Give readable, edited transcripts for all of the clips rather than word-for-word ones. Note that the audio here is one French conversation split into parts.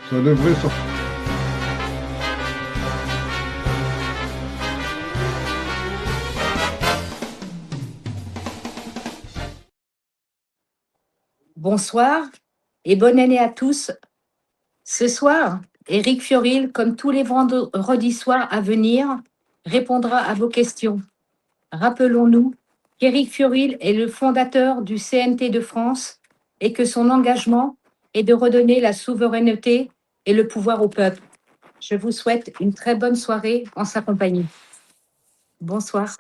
Ça devrait sortir. Bonsoir et bonne année à tous. Ce soir, Éric Fiorile, comme tous les vendredis soirs à venir, répondra à vos questions. Rappelons-nous qu'Éric Fiorile est le fondateur du CNT de France et que son engagement est de redonner la souveraineté et le pouvoir au peuple. Je vous souhaite une très bonne soirée en sa compagnie. Bonsoir.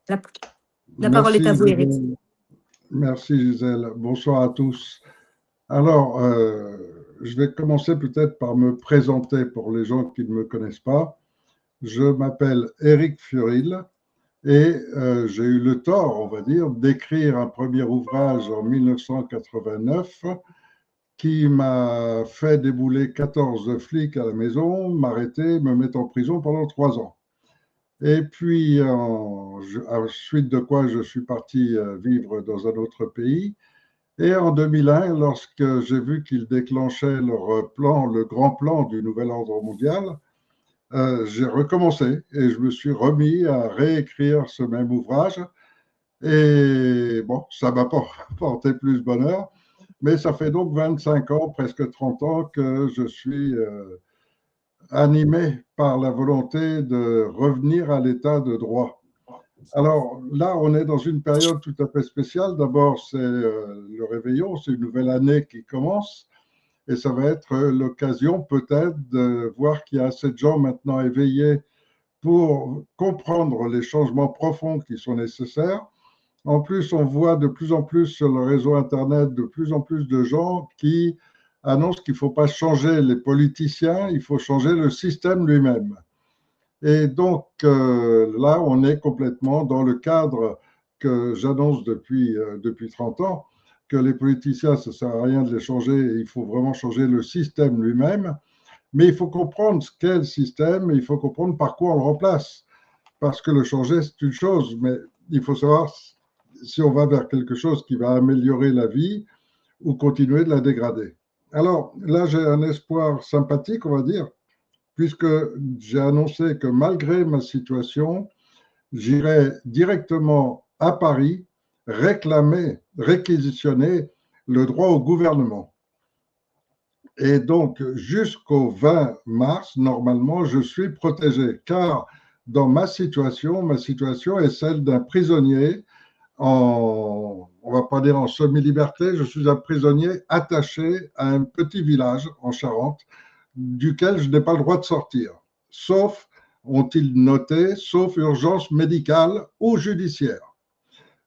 La parole est à vous, Éric. Merci Gisèle. Bonsoir à tous. Alors, je vais commencer peut-être par me présenter pour les gens qui ne me connaissent pas. Je m'appelle Éric Fiorile et j'ai eu le tort, on va dire, d'écrire un premier ouvrage en 1989 qui m'a fait débouler 14 flics à la maison, m'arrêter, me mettre en prison pendant 3 ans. Et puis, ensuite de quoi je suis parti vivre dans un autre pays. Et en 2001, lorsque j'ai vu qu'ils déclenchaient leur plan, le grand plan du nouvel ordre mondial, j'ai recommencé et je me suis remis à réécrire ce même ouvrage. Et bon, ça m'a pas porté plus bonheur, mais ça fait donc 25 ans, presque 30 ans que je suis animé par la volonté de revenir à l'état de droit. Alors là, on est dans une période tout à fait spéciale. D'abord, c'est le réveillon, c'est une nouvelle année qui commence. Et ça va être l'occasion peut-être de voir qu'il y a assez de gens maintenant éveillés pour comprendre les changements profonds qui sont nécessaires. En plus, on voit de plus en plus sur le réseau Internet de plus en plus de gens qui annoncent qu'il ne faut pas changer les politiciens, il faut changer le système lui-même. Et donc là, on est complètement dans le cadre que j'annonce depuis 30 ans, que les politiciens, ça ne sert à rien de les changer, il faut vraiment changer le système lui-même. Mais il faut comprendre ce qu'est le système, et il faut comprendre par quoi on le remplace. Parce que le changer, c'est une chose, mais il faut savoir si on va vers quelque chose qui va améliorer la vie ou continuer de la dégrader. Alors là, j'ai un espoir sympathique, on va dire, puisque j'ai annoncé que malgré ma situation, j'irai directement à Paris réquisitionner le droit au gouvernement. Et donc, jusqu'au 20 mars, normalement, je suis protégé, car dans ma situation est celle d'un prisonnier on va pas dire en semi-liberté, je suis un prisonnier attaché à un petit village en Charente, duquel je n'ai pas le droit de sortir, sauf, ont-ils noté, sauf urgence médicale ou judiciaire.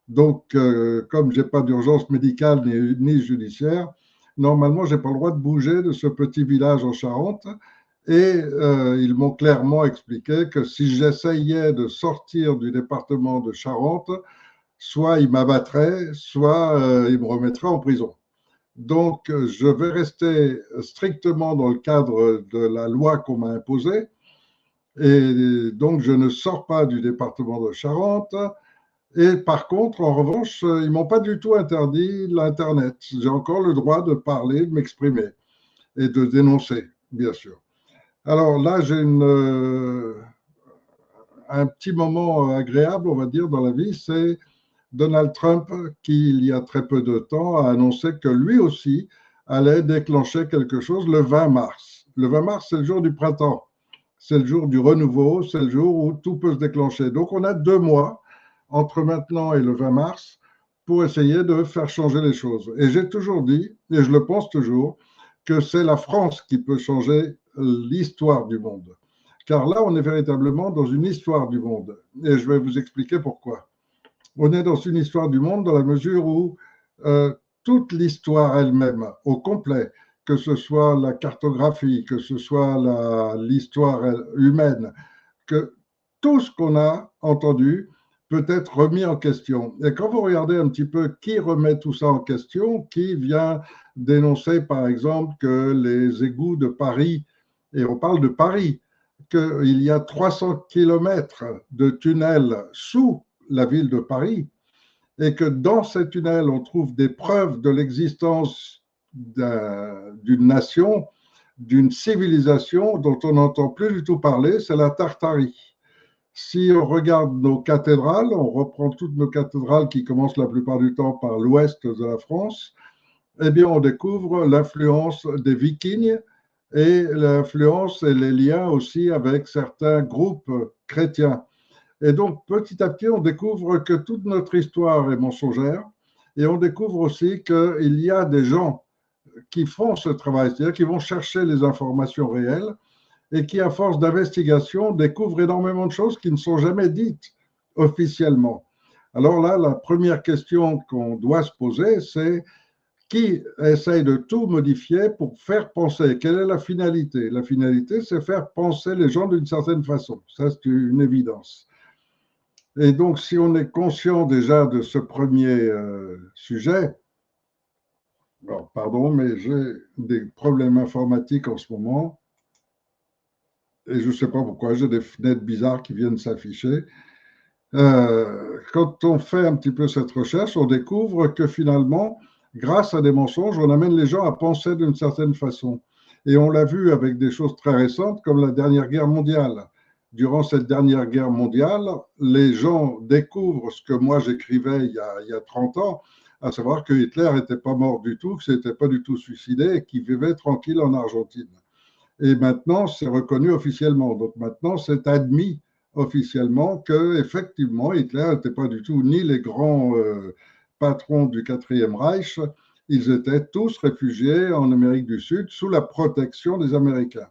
Donc, comme je n'ai pas d'urgence médicale ni judiciaire, normalement, je n'ai pas le droit de bouger de ce petit village en Charente. Et ils m'ont clairement expliqué que si j'essayais de sortir du département de Charente, soit ils m'abattraient, soit ils me remettraient en prison. Donc, je vais rester strictement dans le cadre de la loi qu'on m'a imposée. Et donc, je ne sors pas du département de Charente. Et par contre, en revanche, ils ne m'ont pas du tout interdit l'Internet. J'ai encore le droit de parler, de m'exprimer et de dénoncer, bien sûr. Alors là, j'ai un petit moment agréable, on va dire, dans la vie, c'est Donald Trump, qui, il y a très peu de temps, a annoncé que lui aussi allait déclencher quelque chose le 20 mars. Le 20 mars, c'est le jour du printemps. C'est le jour du renouveau, c'est le jour où tout peut se déclencher. Donc, on a 2 mois entre maintenant et le 20 mars pour essayer de faire changer les choses. Et j'ai toujours dit, et je le pense toujours, que c'est la France qui peut changer l'histoire du monde. Car là, on est véritablement dans une histoire du monde. Et je vais vous expliquer pourquoi. On est dans une histoire du monde dans la mesure où toute l'histoire elle-même, au complet, que ce soit la cartographie, que ce soit l'histoire humaine, que tout ce qu'on a entendu peut être remis en question. Et quand vous regardez un petit peu qui remet tout ça en question, qui vient dénoncer par exemple que les égouts de Paris, et on parle de Paris, qu'il y a 300 kilomètres de tunnels sous la ville de Paris, et que dans ces tunnels, on trouve des preuves de l'existence d'une nation, d'une civilisation dont on n'entend plus du tout parler, c'est la Tartarie. Si on regarde nos cathédrales, on reprend toutes nos cathédrales qui commencent la plupart du temps par l'ouest de la France, eh bien, on découvre l'influence des Vikings et l'influence et les liens aussi avec certains groupes chrétiens. Et donc, petit à petit, on découvre que toute notre histoire est mensongère et on découvre aussi qu'il y a des gens qui font ce travail, c'est-à-dire qui vont chercher les informations réelles et qui, à force d'investigation, découvrent énormément de choses qui ne sont jamais dites officiellement. Alors là, la première question qu'on doit se poser, c'est qui essaye de tout modifier pour faire penser? Quelle est la finalité? La finalité, c'est faire penser les gens d'une certaine façon. Ça, c'est une évidence. Et donc, si on est conscient déjà de ce premier sujet, alors, pardon, mais j'ai des problèmes informatiques en ce moment et je ne sais pas pourquoi, j'ai des fenêtres bizarres qui viennent s'afficher. Quand on fait un petit peu cette recherche, on découvre que finalement, grâce à des mensonges, on amène les gens à penser d'une certaine façon. Et on l'a vu avec des choses très récentes comme la dernière guerre mondiale. Durant cette dernière guerre mondiale, les gens découvrent ce que moi j'écrivais il y a 30 ans, à savoir que Hitler n'était pas mort du tout, que ce n'était pas du tout suicidé et qu'il vivait tranquille en Argentine. Et maintenant, c'est reconnu officiellement. Donc maintenant, c'est admis officiellement qu'effectivement, Hitler n'était pas du tout ni les grands patrons du Quatrième Reich, ils étaient tous réfugiés en Amérique du Sud sous la protection des Américains.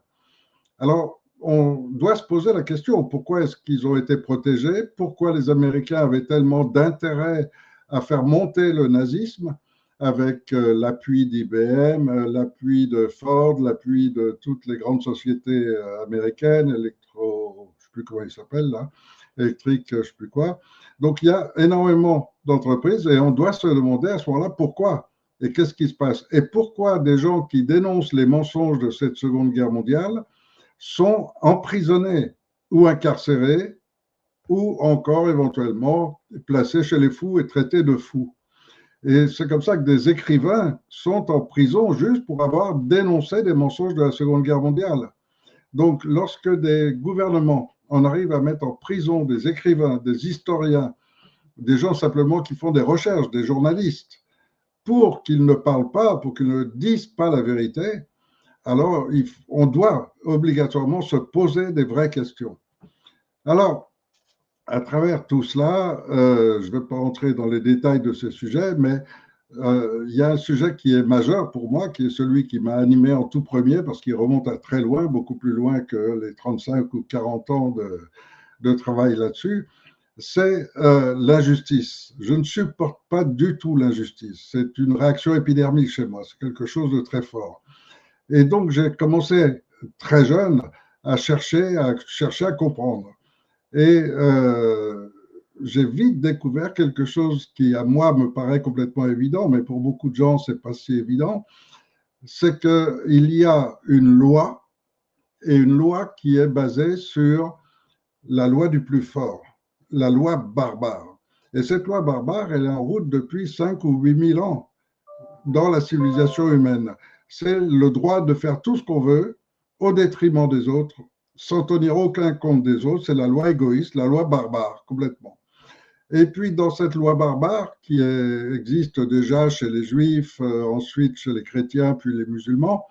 Alors, on doit se poser la question, pourquoi est-ce qu'ils ont été protégés? Pourquoi les Américains avaient tellement d'intérêt à faire monter le nazisme avec l'appui d'IBM, l'appui de Ford, l'appui de toutes les grandes sociétés américaines, je ne sais plus comment ils s'appellent là, électrique, je ne sais plus quoi. Donc, il y a énormément d'entreprises et on doit se demander à ce moment-là pourquoi et qu'est-ce qui se passe. Et pourquoi des gens qui dénoncent les mensonges de cette Seconde Guerre mondiale sont emprisonnés ou incarcérés ou encore éventuellement placés chez les fous et traités de fous. Et c'est comme ça que des écrivains sont en prison juste pour avoir dénoncé des mensonges de la Seconde Guerre mondiale. Donc, lorsque des gouvernements en arrivent à mettre en prison des écrivains, des historiens, des gens simplement qui font des recherches, des journalistes, pour qu'ils ne parlent pas, pour qu'ils ne disent pas la vérité, alors on doit obligatoirement se poser des vraies questions. Alors, à travers tout cela, je ne vais pas entrer dans les détails de ce sujet, mais il y a un sujet qui est majeur pour moi, qui est celui qui m'a animé en tout premier, parce qu'il remonte à très loin, beaucoup plus loin que les 35 ou 40 ans de travail là-dessus, c'est l'injustice. Je ne supporte pas du tout l'injustice. C'est une réaction épidermique chez moi, c'est quelque chose de très fort. Et donc, j'ai commencé très jeune à chercher à comprendre. Et j'ai vite découvert quelque chose qui, à moi, me paraît complètement évident, mais pour beaucoup de gens, ce n'est pas si évident, c'est qu'il y a une loi, et une loi qui est basée sur la loi du plus fort, la loi barbare. Et cette loi barbare, elle est en route depuis 5 ou 8 000 ans dans la civilisation humaine. C'est le droit de faire tout ce qu'on veut au détriment des autres, sans tenir aucun compte des autres. C'est la loi égoïste, la loi barbare, complètement. Et puis, dans cette loi barbare, qui existe déjà chez les Juifs, ensuite chez les chrétiens, puis les musulmans,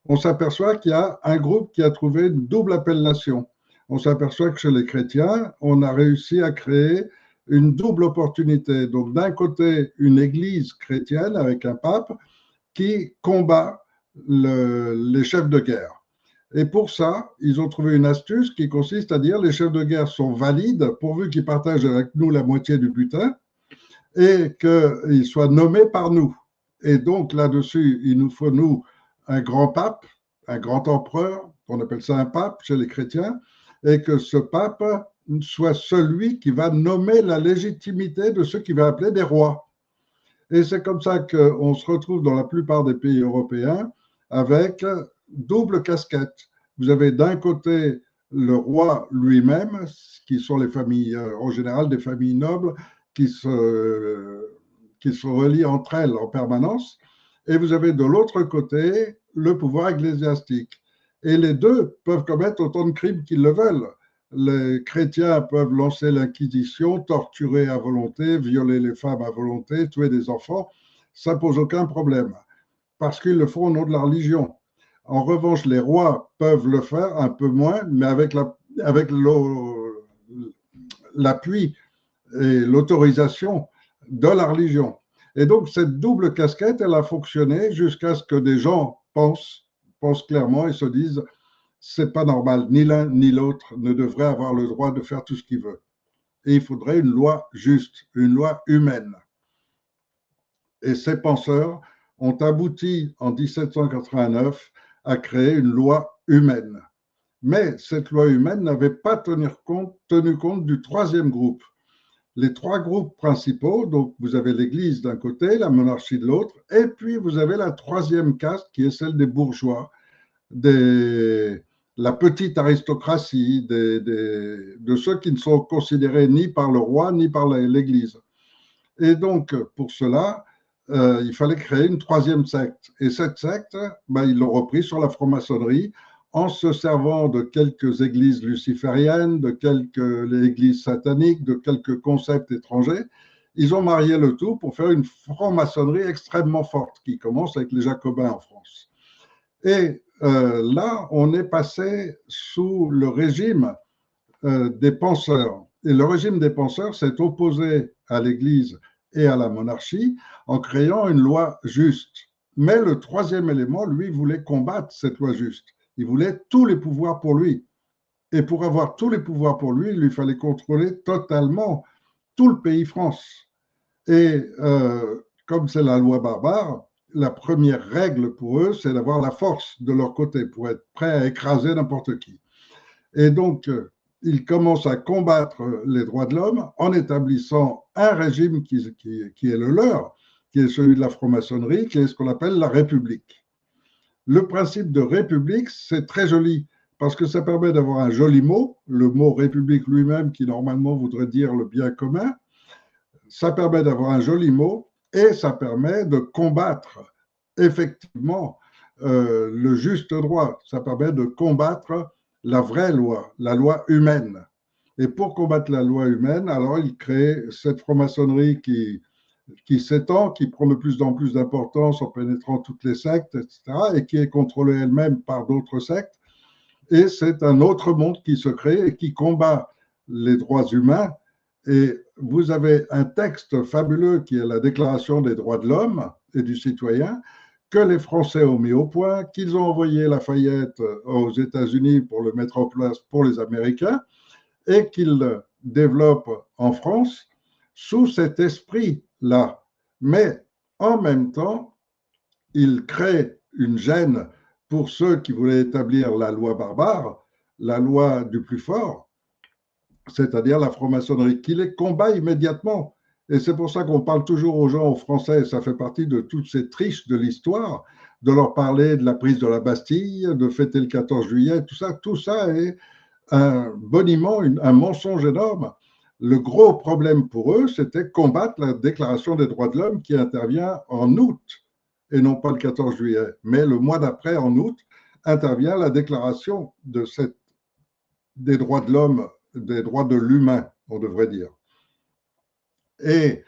on s'aperçoit qu'il y a un groupe qui a trouvé une double appellation. On s'aperçoit que chez les chrétiens, on a réussi à créer une double opportunité. Donc, d'un côté, une église chrétienne avec un pape qui combat les chefs de guerre. Et pour ça, ils ont trouvé une astuce qui consiste à dire les chefs de guerre sont valides pourvu qu'ils partagent avec nous la moitié du butin et qu'ils soient nommés par nous. Et donc, là-dessus, il nous faut, nous, un grand pape, un grand empereur, on appelle ça un pape chez les chrétiens, et que ce pape soit celui qui va nommer la légitimité de ceux qu'il va appeler des rois. Et c'est comme ça qu'on se retrouve dans la plupart des pays européens avec double casquette. Vous avez d'un côté le roi lui-même, qui sont les familles, en général des familles nobles, qui se relient entre elles en permanence. Et vous avez de l'autre côté le pouvoir ecclésiastique. Et les deux peuvent commettre autant de crimes qu'ils le veulent. Les chrétiens peuvent lancer l'inquisition, torturer à volonté, violer les femmes à volonté, tuer des enfants. Ça ne pose aucun problème, parce qu'ils le font au nom de la religion. En revanche, les rois peuvent le faire un peu moins, mais avec l'appui et l'autorisation de la religion. Et donc, cette double casquette, elle a fonctionné jusqu'à ce que des gens pensent clairement et se disent c'est pas normal, ni l'un ni l'autre ne devrait avoir le droit de faire tout ce qu'il veut. Et il faudrait une loi juste, une loi humaine. Et ces penseurs ont abouti en 1789 à créer une loi humaine. Mais cette loi humaine n'avait pas tenu compte du troisième groupe. Les trois groupes principaux, donc vous avez l'Église d'un côté, la monarchie de l'autre, et puis vous avez la troisième caste qui est celle des bourgeois, la petite aristocratie, de ceux qui ne sont considérés ni par le roi ni par l'Église. Et donc, pour cela, il fallait créer une troisième secte. Et cette secte, ils l'ont repris sur la franc-maçonnerie en se servant de quelques églises lucifériennes, de quelques églises sataniques, de quelques concepts étrangers. Ils ont marié le tout pour faire une franc-maçonnerie extrêmement forte qui commence avec les Jacobins en France. Et là, on est passé sous le régime des penseurs. Et le régime des penseurs s'est opposé à l'Église et à la monarchie en créant une loi juste. Mais le troisième élément, lui, voulait combattre cette loi juste. Il voulait tous les pouvoirs pour lui. Et pour avoir tous les pouvoirs pour lui, il lui fallait contrôler totalement tout le pays France. Et comme c'est la loi barbare, la première règle pour eux, c'est d'avoir la force de leur côté pour être prêt à écraser n'importe qui. Et donc, ils commencent à combattre les droits de l'homme en établissant un régime qui est le leur, qui est celui de la franc-maçonnerie, qui est ce qu'on appelle la République. Le principe de République, c'est très joli, parce que ça permet d'avoir un joli mot, le mot République lui-même, qui normalement voudrait dire le bien commun. Ça permet d'avoir un joli mot et ça permet de combattre effectivement le juste droit. Ça permet de combattre la vraie loi, la loi humaine. Et pour combattre la loi humaine, alors il crée cette franc-maçonnerie qui s'étend, qui prend de plus en plus d'importance en pénétrant toutes les sectes, etc., et qui est contrôlée elle-même par d'autres sectes. Et c'est un autre monde qui se crée et qui combat les droits humains. Et vous avez un texte fabuleux qui est la Déclaration des droits de l'homme et du citoyen, que les Français ont mis au point, qu'ils ont envoyé Lafayette aux États-Unis pour le mettre en place pour les Américains, et qu'ils développent en France sous cet esprit-là. Mais en même temps, ils créent une gêne pour ceux qui voulaient établir la loi barbare, la loi du plus fort, c'est-à-dire la franc-maçonnerie, qui les combat immédiatement. Et c'est pour ça qu'on parle toujours aux gens, aux Français, ça fait partie de toutes ces triches de l'histoire, de leur parler de la prise de la Bastille, de fêter le 14 juillet, tout ça est un boniment, un mensonge énorme. Le gros problème pour eux, c'était combattre la Déclaration des droits de l'homme qui intervient en août, et non pas le 14 juillet. Mais le mois d'après, en août, intervient la Déclaration des droits de l'homme, des droits de l'humain, on devrait dire. Et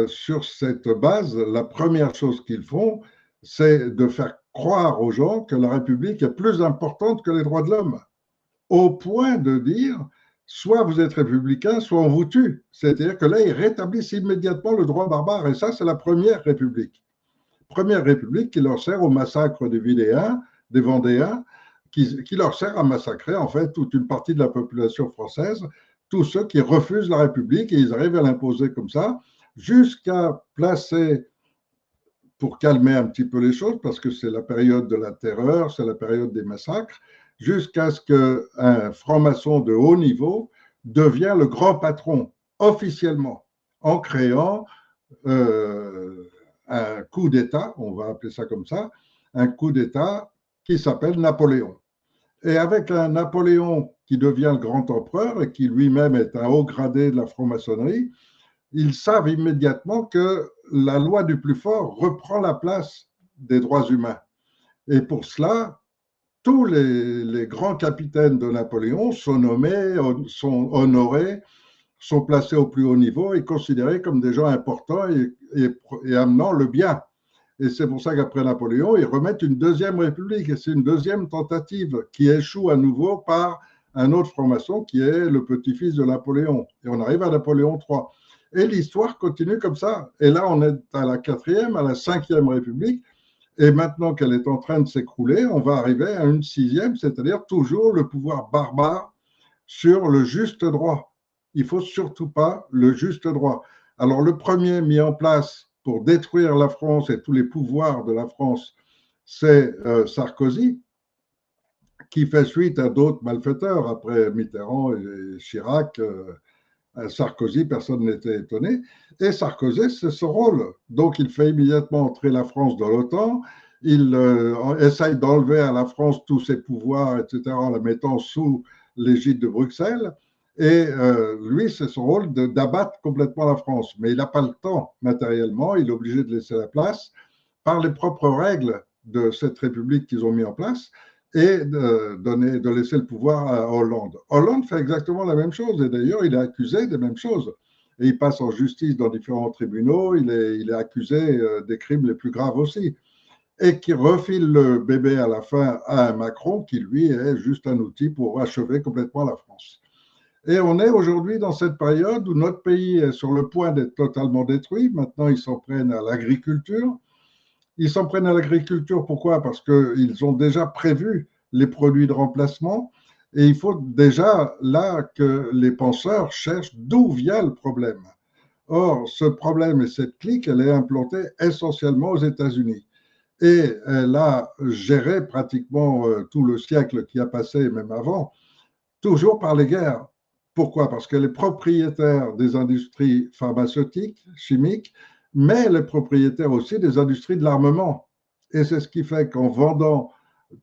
sur cette base, la première chose qu'ils font, c'est de faire croire aux gens que la République est plus importante que les droits de l'homme, au point de dire, soit vous êtes républicain, soit on vous tue. C'est-à-dire que là, ils rétablissent immédiatement le droit barbare. Et ça, c'est la première République. Première République qui leur sert au massacre des Vidéens, des Vendéens, qui leur sert à massacrer en fait toute une partie de la population française, tous ceux qui refusent la République, et ils arrivent à l'imposer comme ça, jusqu'à placer, pour calmer un petit peu les choses, parce que c'est la période de la terreur, c'est la période des massacres, jusqu'à ce qu'un franc-maçon de haut niveau devienne le grand patron, officiellement, en créant un coup d'État, on va appeler ça comme ça, un coup d'État qui s'appelle Napoléon. Et avec un Napoléon qui devient le grand empereur et qui lui-même est un haut gradé de la franc-maçonnerie, ils savent immédiatement que la loi du plus fort reprend la place des droits humains. Et pour cela, tous les grands capitaines de Napoléon sont nommés, sont honorés, sont placés au plus haut niveau et considérés comme des gens importants et amenant le bien. Et c'est pour ça qu'après Napoléon, ils remettent une deuxième république. Et c'est une deuxième tentative qui échoue à nouveau par un autre franc-maçon qui est le petit-fils de Napoléon. Et on arrive à Napoléon III. Et l'histoire continue comme ça. Et là, on est à la 4e, à la 5e république. Et maintenant qu'elle est en train de s'écrouler, on va arriver à une 6e, c'est-à-dire toujours le pouvoir barbare sur le juste droit. Il ne faut surtout pas le juste droit. Alors le premier mis en place pour détruire la France et tous les pouvoirs de la France, c'est Sarkozy, qui fait suite à d'autres malfaiteurs, après Mitterrand et Chirac. Sarkozy, personne n'était étonné. Et Sarkozy, c'est son rôle. Donc, il fait immédiatement entrer la France dans l'OTAN. Il essaye d'enlever à la France tous ses pouvoirs, etc., en la mettant sous l'égide de Bruxelles. Et lui, c'est son rôle d'abattre complètement la France. Mais il n'a pas le temps matériellement. Il est obligé de laisser la place par les propres règles de cette République qu'ils ont mis en place et de laisser le pouvoir à Hollande. Hollande fait exactement la même chose et d'ailleurs il est accusé des mêmes choses. Et il passe en justice dans différents tribunaux, il est accusé des crimes les plus graves aussi. Et qui refile le bébé à la fin à un Macron qui lui est juste un outil pour achever complètement la France. Et on est aujourd'hui dans cette période où notre pays est sur le point d'être totalement détruit. Maintenant, ils s'en prennent à l'agriculture. Ils s'en prennent à l'agriculture, pourquoi? Parce qu'ils ont déjà prévu les produits de remplacement et il faut déjà là que les penseurs cherchent d'où vient le problème. Or, ce problème et cette clique, elle est implantée essentiellement aux États-Unis. Et elle a géré pratiquement tout le siècle qui a passé, même avant, toujours par les guerres. Pourquoi? Parce qu'elle est propriétaire des industries pharmaceutiques, chimiques, mais elle est propriétaire aussi des industries de l'armement. Et c'est ce qui fait qu'en vendant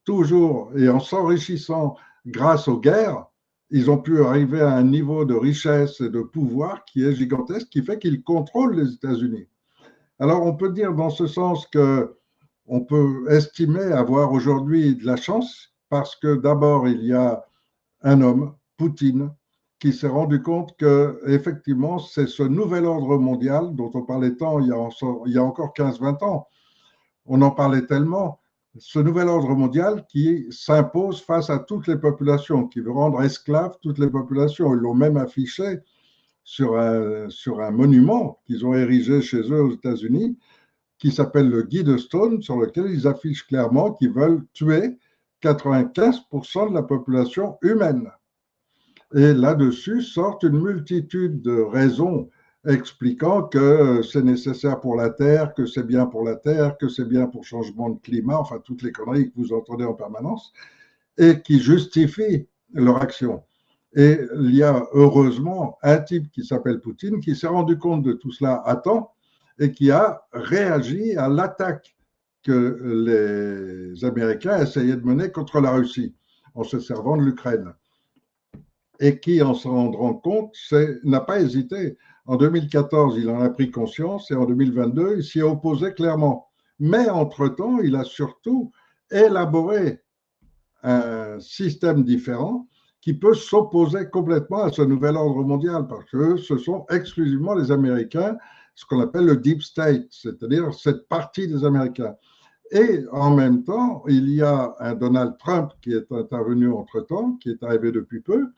toujours et en s'enrichissant grâce aux guerres, ils ont pu arriver à un niveau de richesse et de pouvoir qui est gigantesque, qui fait qu'ils contrôlent les États-Unis. Alors on peut dire dans ce sens que on peut estimer avoir aujourd'hui de la chance parce que d'abord il y a un homme, Poutine, qui s'est rendu compte que effectivement c'est ce nouvel ordre mondial dont on parlait tant il y a encore 15-20 ans. On en parlait tellement. Ce nouvel ordre mondial qui s'impose face à toutes les populations, qui veut rendre esclaves toutes les populations. Ils l'ont même affiché sur un monument qu'ils ont érigé chez eux aux États-Unis, qui s'appelle le Guy de Stone, sur lequel ils affichent clairement qu'ils veulent tuer 95% de la population humaine. Et là-dessus sortent une multitude de raisons expliquant que c'est nécessaire pour la Terre, que c'est bien pour la Terre, que c'est bien pour le changement de climat, enfin toutes les conneries que vous entendez en permanence, et qui justifient leur action. Et il y a heureusement un type qui s'appelle Poutine qui s'est rendu compte de tout cela à temps et qui a réagi à l'attaque que les Américains essayaient de mener contre la Russie en se servant de l'Ukraine. Et qui, en se rendant compte, n'a pas hésité. En 2014, il en a pris conscience et en 2022, il s'y est opposé clairement. Mais entre-temps, il a surtout élaboré un système différent qui peut s'opposer complètement à ce nouvel ordre mondial parce que ce sont exclusivement les Américains, ce qu'on appelle le deep state, c'est-à-dire cette partie des Américains. Et en même temps, il y a un Donald Trump qui est intervenu entre-temps, qui est arrivé depuis peu,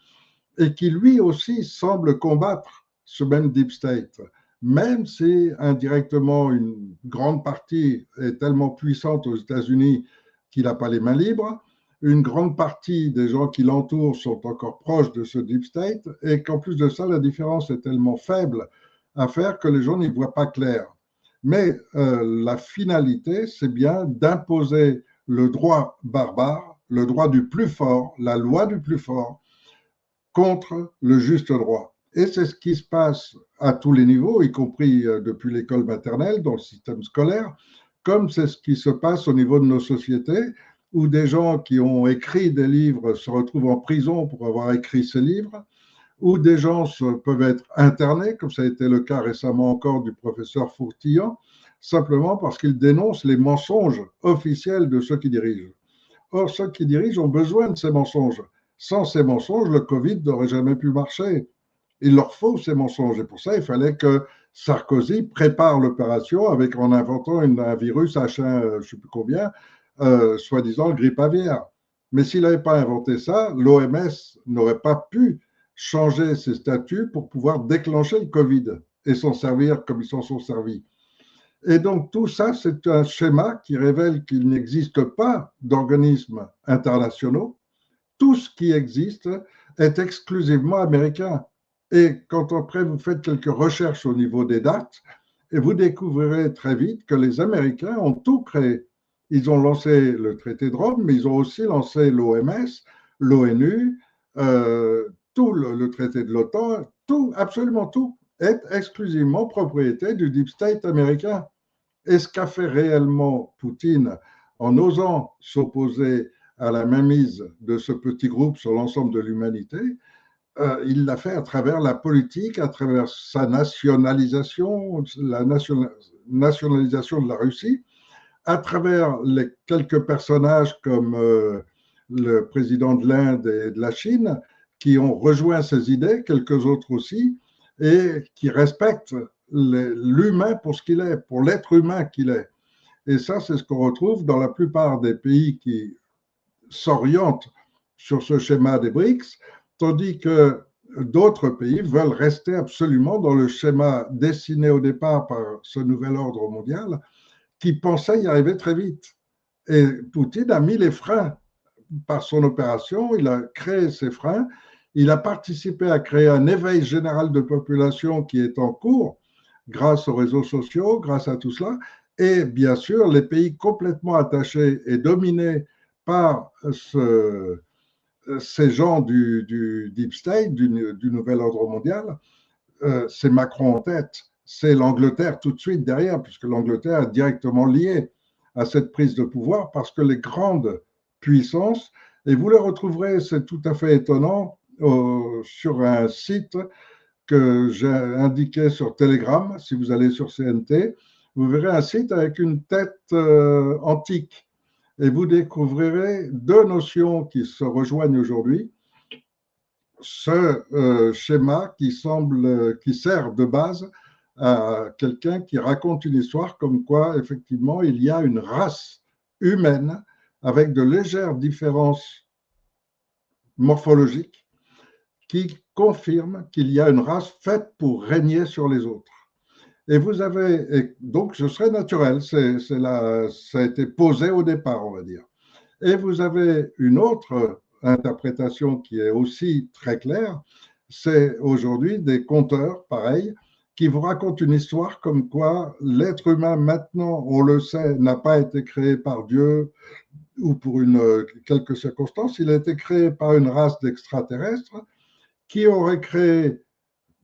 et qui lui aussi semble combattre ce même deep state, même si indirectement une grande partie est tellement puissante aux États-Unis qu'il n'a pas les mains libres, une grande partie des gens qui l'entourent sont encore proches de ce deep state, et qu'en plus de ça, la différence est tellement faible à faire que les gens n'y voient pas clair. Mais la finalité, c'est bien d'imposer le droit barbare, le droit du plus fort, la loi du plus fort, contre le juste droit. Et c'est ce qui se passe à tous les niveaux, y compris depuis l'école maternelle, dans le système scolaire, comme c'est ce qui se passe au niveau de nos sociétés, où des gens qui ont écrit des livres se retrouvent en prison pour avoir écrit ces livres, où des gens peuvent être internés, comme ça a été le cas récemment encore du professeur Fourtillan, simplement parce qu'ils dénoncent les mensonges officiels de ceux qui dirigent. Or, ceux qui dirigent ont besoin de ces mensonges. Sans ces mensonges, le Covid n'aurait jamais pu marcher. Il leur faut ces mensonges. Et pour ça, il fallait que Sarkozy prépare l'opération en inventant un virus H1, je ne sais plus combien, soi-disant grippe aviaire. Mais s'il n'avait pas inventé ça, l'OMS n'aurait pas pu changer ses statuts pour pouvoir déclencher le Covid et s'en servir comme ils s'en sont servis. Et donc tout ça, c'est un schéma qui révèle qu'il n'existe pas d'organismes internationaux. Tout ce qui existe est exclusivement américain. Et quand après vous faites quelques recherches au niveau des dates, et vous découvrirez très vite que les Américains ont tout créé. Ils ont lancé le traité de Rome, mais ils ont aussi lancé l'OMS, l'ONU, tout le traité de l'OTAN, tout, absolument tout, est exclusivement propriété du deep state américain. Et ce qu'a fait réellement Poutine en osant s'opposer à la mainmise de ce petit groupe sur l'ensemble de l'humanité, il l'a fait à travers la politique, à travers sa nationalisation, la nationalisation de la Russie, à travers les quelques personnages comme le président de l'Inde et de la Chine, qui ont rejoint ses idées, quelques autres aussi, et qui respectent l'humain pour ce qu'il est, pour l'être humain qu'il est. Et ça, c'est ce qu'on retrouve dans la plupart des pays qui s'orientent sur ce schéma des BRICS, tandis que d'autres pays veulent rester absolument dans le schéma dessiné au départ par ce nouvel ordre mondial, qui pensait y arriver très vite. Et Poutine a mis les freins par son opération, il a créé ces freins, il a participé à créer un éveil général de population qui est en cours grâce aux réseaux sociaux, grâce à tout cela, et bien sûr les pays complètement attachés et dominés par ces gens du deep state, du nouvel ordre mondial, c'est Macron en tête, c'est l'Angleterre tout de suite derrière, puisque l'Angleterre est directement liée à cette prise de pouvoir, parce que les grandes puissances, et vous les retrouverez, c'est tout à fait étonnant, sur un site que j'ai indiqué sur Telegram, si vous allez sur CNT, vous verrez un site avec une tête antique. Et vous découvrirez deux notions qui se rejoignent aujourd'hui. Ce schéma qui sert de base à quelqu'un qui raconte une histoire comme quoi, effectivement, il y a une race humaine avec de légères différences morphologiques qui confirment qu'il y a une race faite pour régner sur les autres. Et vous avez, et donc ce serait naturel, ça a été posé au départ, on va dire. Et vous avez une autre interprétation qui est aussi très claire, c'est aujourd'hui des conteurs, pareil, qui vous racontent une histoire comme quoi l'être humain, maintenant, on le sait, n'a pas été créé par Dieu ou pour quelques circonstances, il a été créé par une race d'extraterrestres qui aurait créé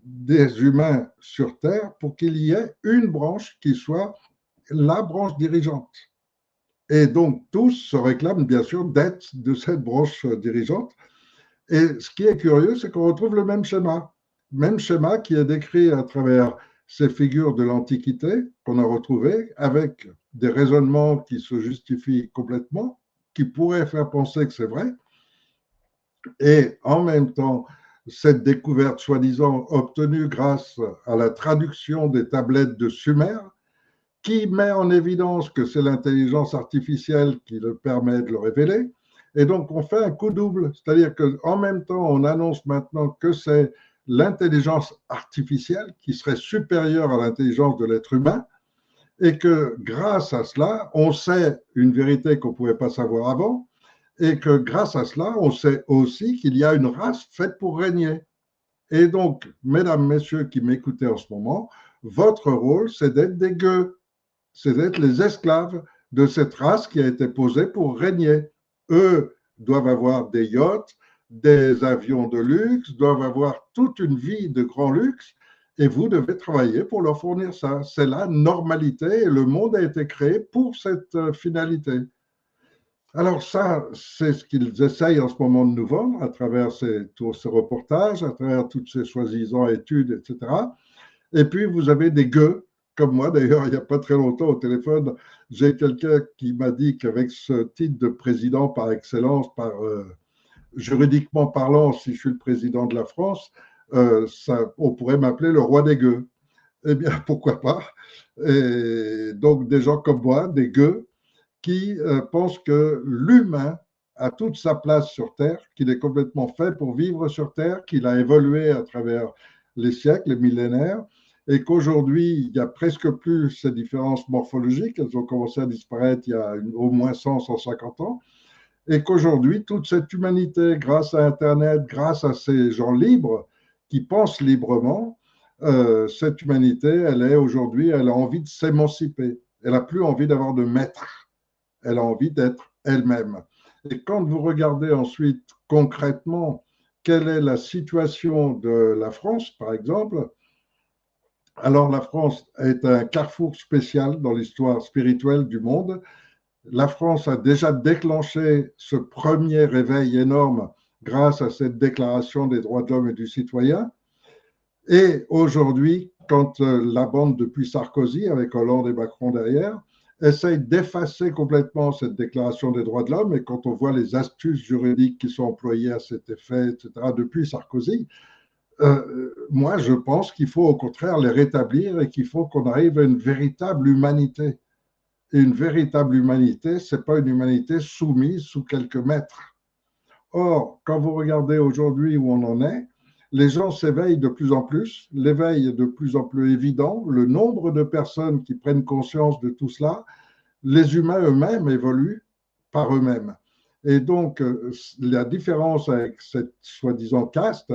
des humains sur Terre pour qu'il y ait une branche qui soit la branche dirigeante. Et donc, tous se réclament bien sûr d'être de cette branche dirigeante. Et ce qui est curieux, c'est qu'on retrouve le même schéma qui est décrit à travers ces figures de l'Antiquité qu'on a retrouvées, avec des raisonnements qui se justifient complètement, qui pourraient faire penser que c'est vrai. Et en même temps, cette découverte soi-disant obtenue grâce à la traduction des tablettes de Sumer, qui met en évidence que c'est l'intelligence artificielle qui le permet de le révéler. Et donc, on fait un coup double, c'est-à-dire qu'en même temps, on annonce maintenant que c'est l'intelligence artificielle qui serait supérieure à l'intelligence de l'être humain, et que grâce à cela, on sait une vérité qu'on ne pouvait pas savoir avant, et que grâce à cela, on sait aussi qu'il y a une race faite pour régner. Et donc, mesdames, messieurs qui m'écoutez en ce moment, votre rôle, c'est d'être des gueux, c'est d'être les esclaves de cette race qui a été posée pour régner. Eux doivent avoir des yachts, des avions de luxe, doivent avoir toute une vie de grand luxe, et vous devez travailler pour leur fournir ça. C'est la normalité, et le monde a été créé pour cette finalité. Alors ça, c'est ce qu'ils essayent en ce moment de nous vendre à travers tous ces reportages, à travers toutes ces soi-disant études, etc. Et puis, vous avez des gueux comme moi d'ailleurs, il n'y a pas très longtemps au téléphone, j'ai quelqu'un qui m'a dit qu'avec ce titre de président par excellence, juridiquement parlant, si je suis le président de la France, on pourrait m'appeler le roi des gueux. Eh bien, pourquoi pas? Et donc, des gens comme moi, des gueux, qui pensent que l'humain a toute sa place sur Terre, qu'il est complètement fait pour vivre sur Terre, qu'il a évolué à travers les siècles, les millénaires, et qu'aujourd'hui, il n'y a presque plus ces différences morphologiques, elles ont commencé à disparaître il y a au moins 100, 150 ans, et qu'aujourd'hui, toute cette humanité, grâce à Internet, grâce à ces gens libres qui pensent librement, cette humanité, elle est aujourd'hui, elle a envie de s'émanciper. Elle n'a plus envie d'avoir de maître. Elle a envie d'être elle-même. Et quand vous regardez ensuite concrètement quelle est la situation de la France, par exemple, alors la France est un carrefour spécial dans l'histoire spirituelle du monde. La France a déjà déclenché ce premier réveil énorme grâce à cette déclaration des droits de l'homme et du citoyen. Et aujourd'hui, quand la bande depuis Sarkozy, avec Hollande et Macron derrière, essaye d'effacer complètement cette déclaration des droits de l'homme, et quand on voit les astuces juridiques qui sont employées à cet effet, etc., depuis Sarkozy, moi, je pense qu'il faut au contraire les rétablir et qu'il faut qu'on arrive à une véritable humanité. Et une véritable humanité, ce n'est pas une humanité soumise sous quelques maîtres. Or, quand vous regardez aujourd'hui où on en est, les gens s'éveillent de plus en plus, l'éveil est de plus en plus évident, le nombre de personnes qui prennent conscience de tout cela, les humains eux-mêmes évoluent par eux-mêmes. Et donc, la différence avec cette soi-disant caste,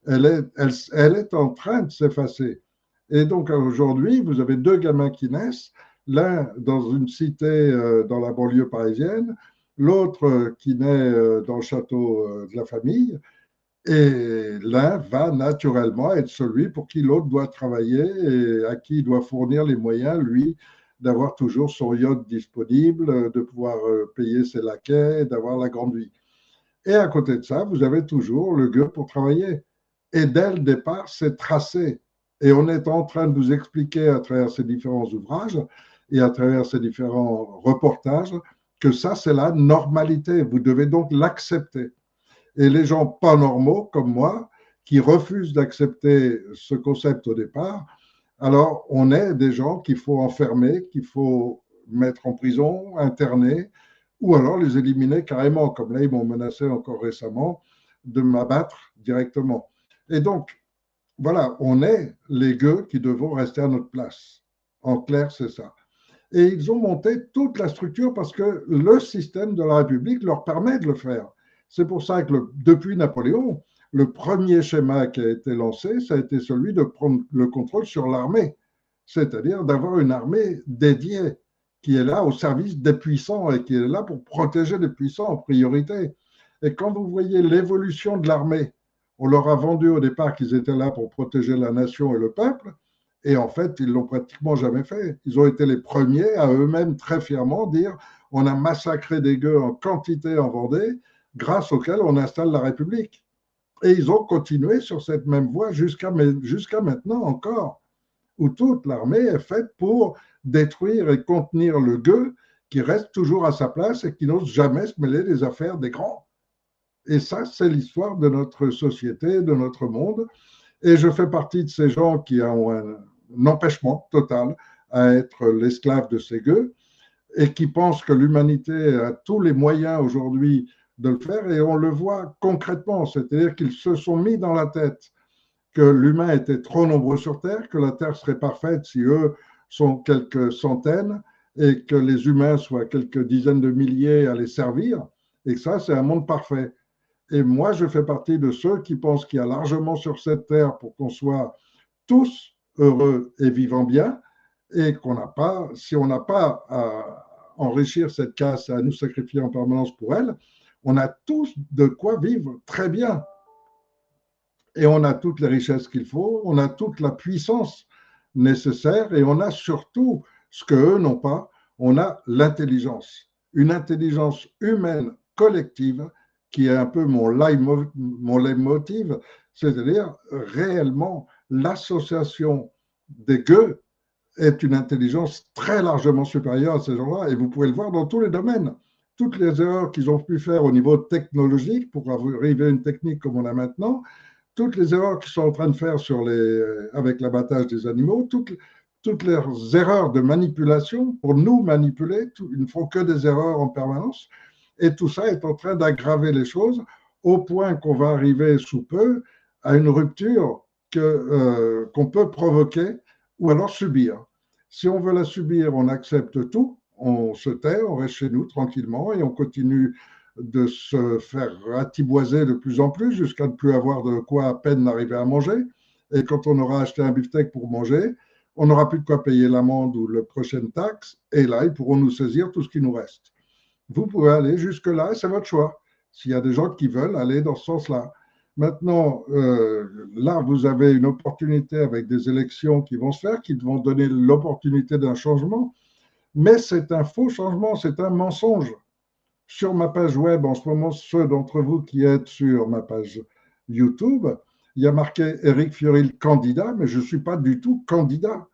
elle est en train de s'effacer. Et donc, aujourd'hui, vous avez deux gamins qui naissent, l'un dans une cité dans la banlieue parisienne, l'autre qui naît dans le château de la famille, et l'un va naturellement être celui pour qui l'autre doit travailler et à qui il doit fournir les moyens, lui, d'avoir toujours son yacht disponible, de pouvoir payer ses laquais, d'avoir la grande vie. Et à côté de ça, vous avez toujours le gueux pour travailler. Et dès le départ, c'est tracé. Et on est en train de vous expliquer à travers ces différents ouvrages et à travers ces différents reportages que ça, c'est la normalité. Vous devez donc l'accepter. Et les gens pas normaux, comme moi, qui refusent d'accepter ce concept au départ, alors on est des gens qu'il faut enfermer, qu'il faut mettre en prison, interner, ou alors les éliminer carrément, comme là, ils m'ont menacé encore récemment de m'abattre directement. Et donc, voilà, on est les gueux qui devons rester à notre place. En clair, c'est ça. Et ils ont monté toute la structure parce que le système de la République leur permet de le faire. C'est pour ça que depuis Napoléon, le premier schéma qui a été lancé, ça a été celui de prendre le contrôle sur l'armée, c'est-à-dire d'avoir une armée dédiée qui est là au service des puissants et qui est là pour protéger les puissants en priorité. Et quand vous voyez l'évolution de l'armée, on leur a vendu au départ qu'ils étaient là pour protéger la nation et le peuple, et en fait, ils l'ont pratiquement jamais fait. Ils ont été les premiers à eux-mêmes très fièrement dire on a massacré des gueux en quantité en Vendée, grâce auquel on installe la République. Et ils ont continué sur cette même voie jusqu'à maintenant encore, où toute l'armée est faite pour détruire et contenir le gueux qui reste toujours à sa place et qui n'ose jamais se mêler des affaires des grands. Et ça, c'est l'histoire de notre société, de notre monde. Et je fais partie de ces gens qui ont un empêchement total à être l'esclave de ces gueux et qui pensent que l'humanité a tous les moyens aujourd'hui de le faire, et on le voit concrètement, c'est-à-dire qu'ils se sont mis dans la tête que l'humain était trop nombreux sur Terre, que la Terre serait parfaite si eux sont quelques centaines et que les humains soient quelques dizaines de milliers à les servir, et que ça, c'est un monde parfait. Et moi, je fais partie de ceux qui pensent qu'il y a largement sur cette Terre pour qu'on soit tous heureux et vivant bien, et qu'on n'a pas, si on n'a pas à enrichir cette caste, à nous sacrifier en permanence pour elle, on a tous de quoi vivre très bien. Et on a toutes les richesses qu'il faut, on a toute la puissance nécessaire, et on a surtout ce qu'eux n'ont pas, on a l'intelligence. Une intelligence humaine collective qui est un peu mon leitmotiv, c'est-à-dire réellement l'association des gueux est une intelligence très largement supérieure à ces gens-là, et vous pouvez le voir dans tous les domaines. Toutes les erreurs qu'ils ont pu faire au niveau technologique pour arriver à une technique comme on a maintenant, toutes les erreurs qu'ils sont en train de faire avec l'abattage des animaux, toutes leurs erreurs de manipulation pour nous manipuler, ils ne font que des erreurs en permanence, et tout ça est en train d'aggraver les choses au point qu'on va arriver sous peu à une rupture qu'on peut provoquer ou alors subir. Si on veut la subir, on accepte tout, on se tait, on reste chez nous tranquillement et on continue de se faire ratiboiser de plus en plus jusqu'à ne plus avoir de quoi à peine arriver à manger. Et quand on aura acheté un beefsteak pour manger, on n'aura plus de quoi payer l'amende ou la prochaine taxe. Et là, ils pourront nous saisir tout ce qui nous reste. Vous pouvez aller jusque-là, c'est votre choix. S'il y a des gens qui veulent aller dans ce sens-là. Maintenant, là, vous avez une opportunité avec des élections qui vont se faire, qui vont donner l'opportunité d'un changement, mais c'est un faux changement, c'est un mensonge. Sur ma page web, en ce moment, ceux d'entre vous qui êtes sur ma page YouTube, il y a marqué Éric Fiorilde candidat, mais je ne suis pas du tout candidat.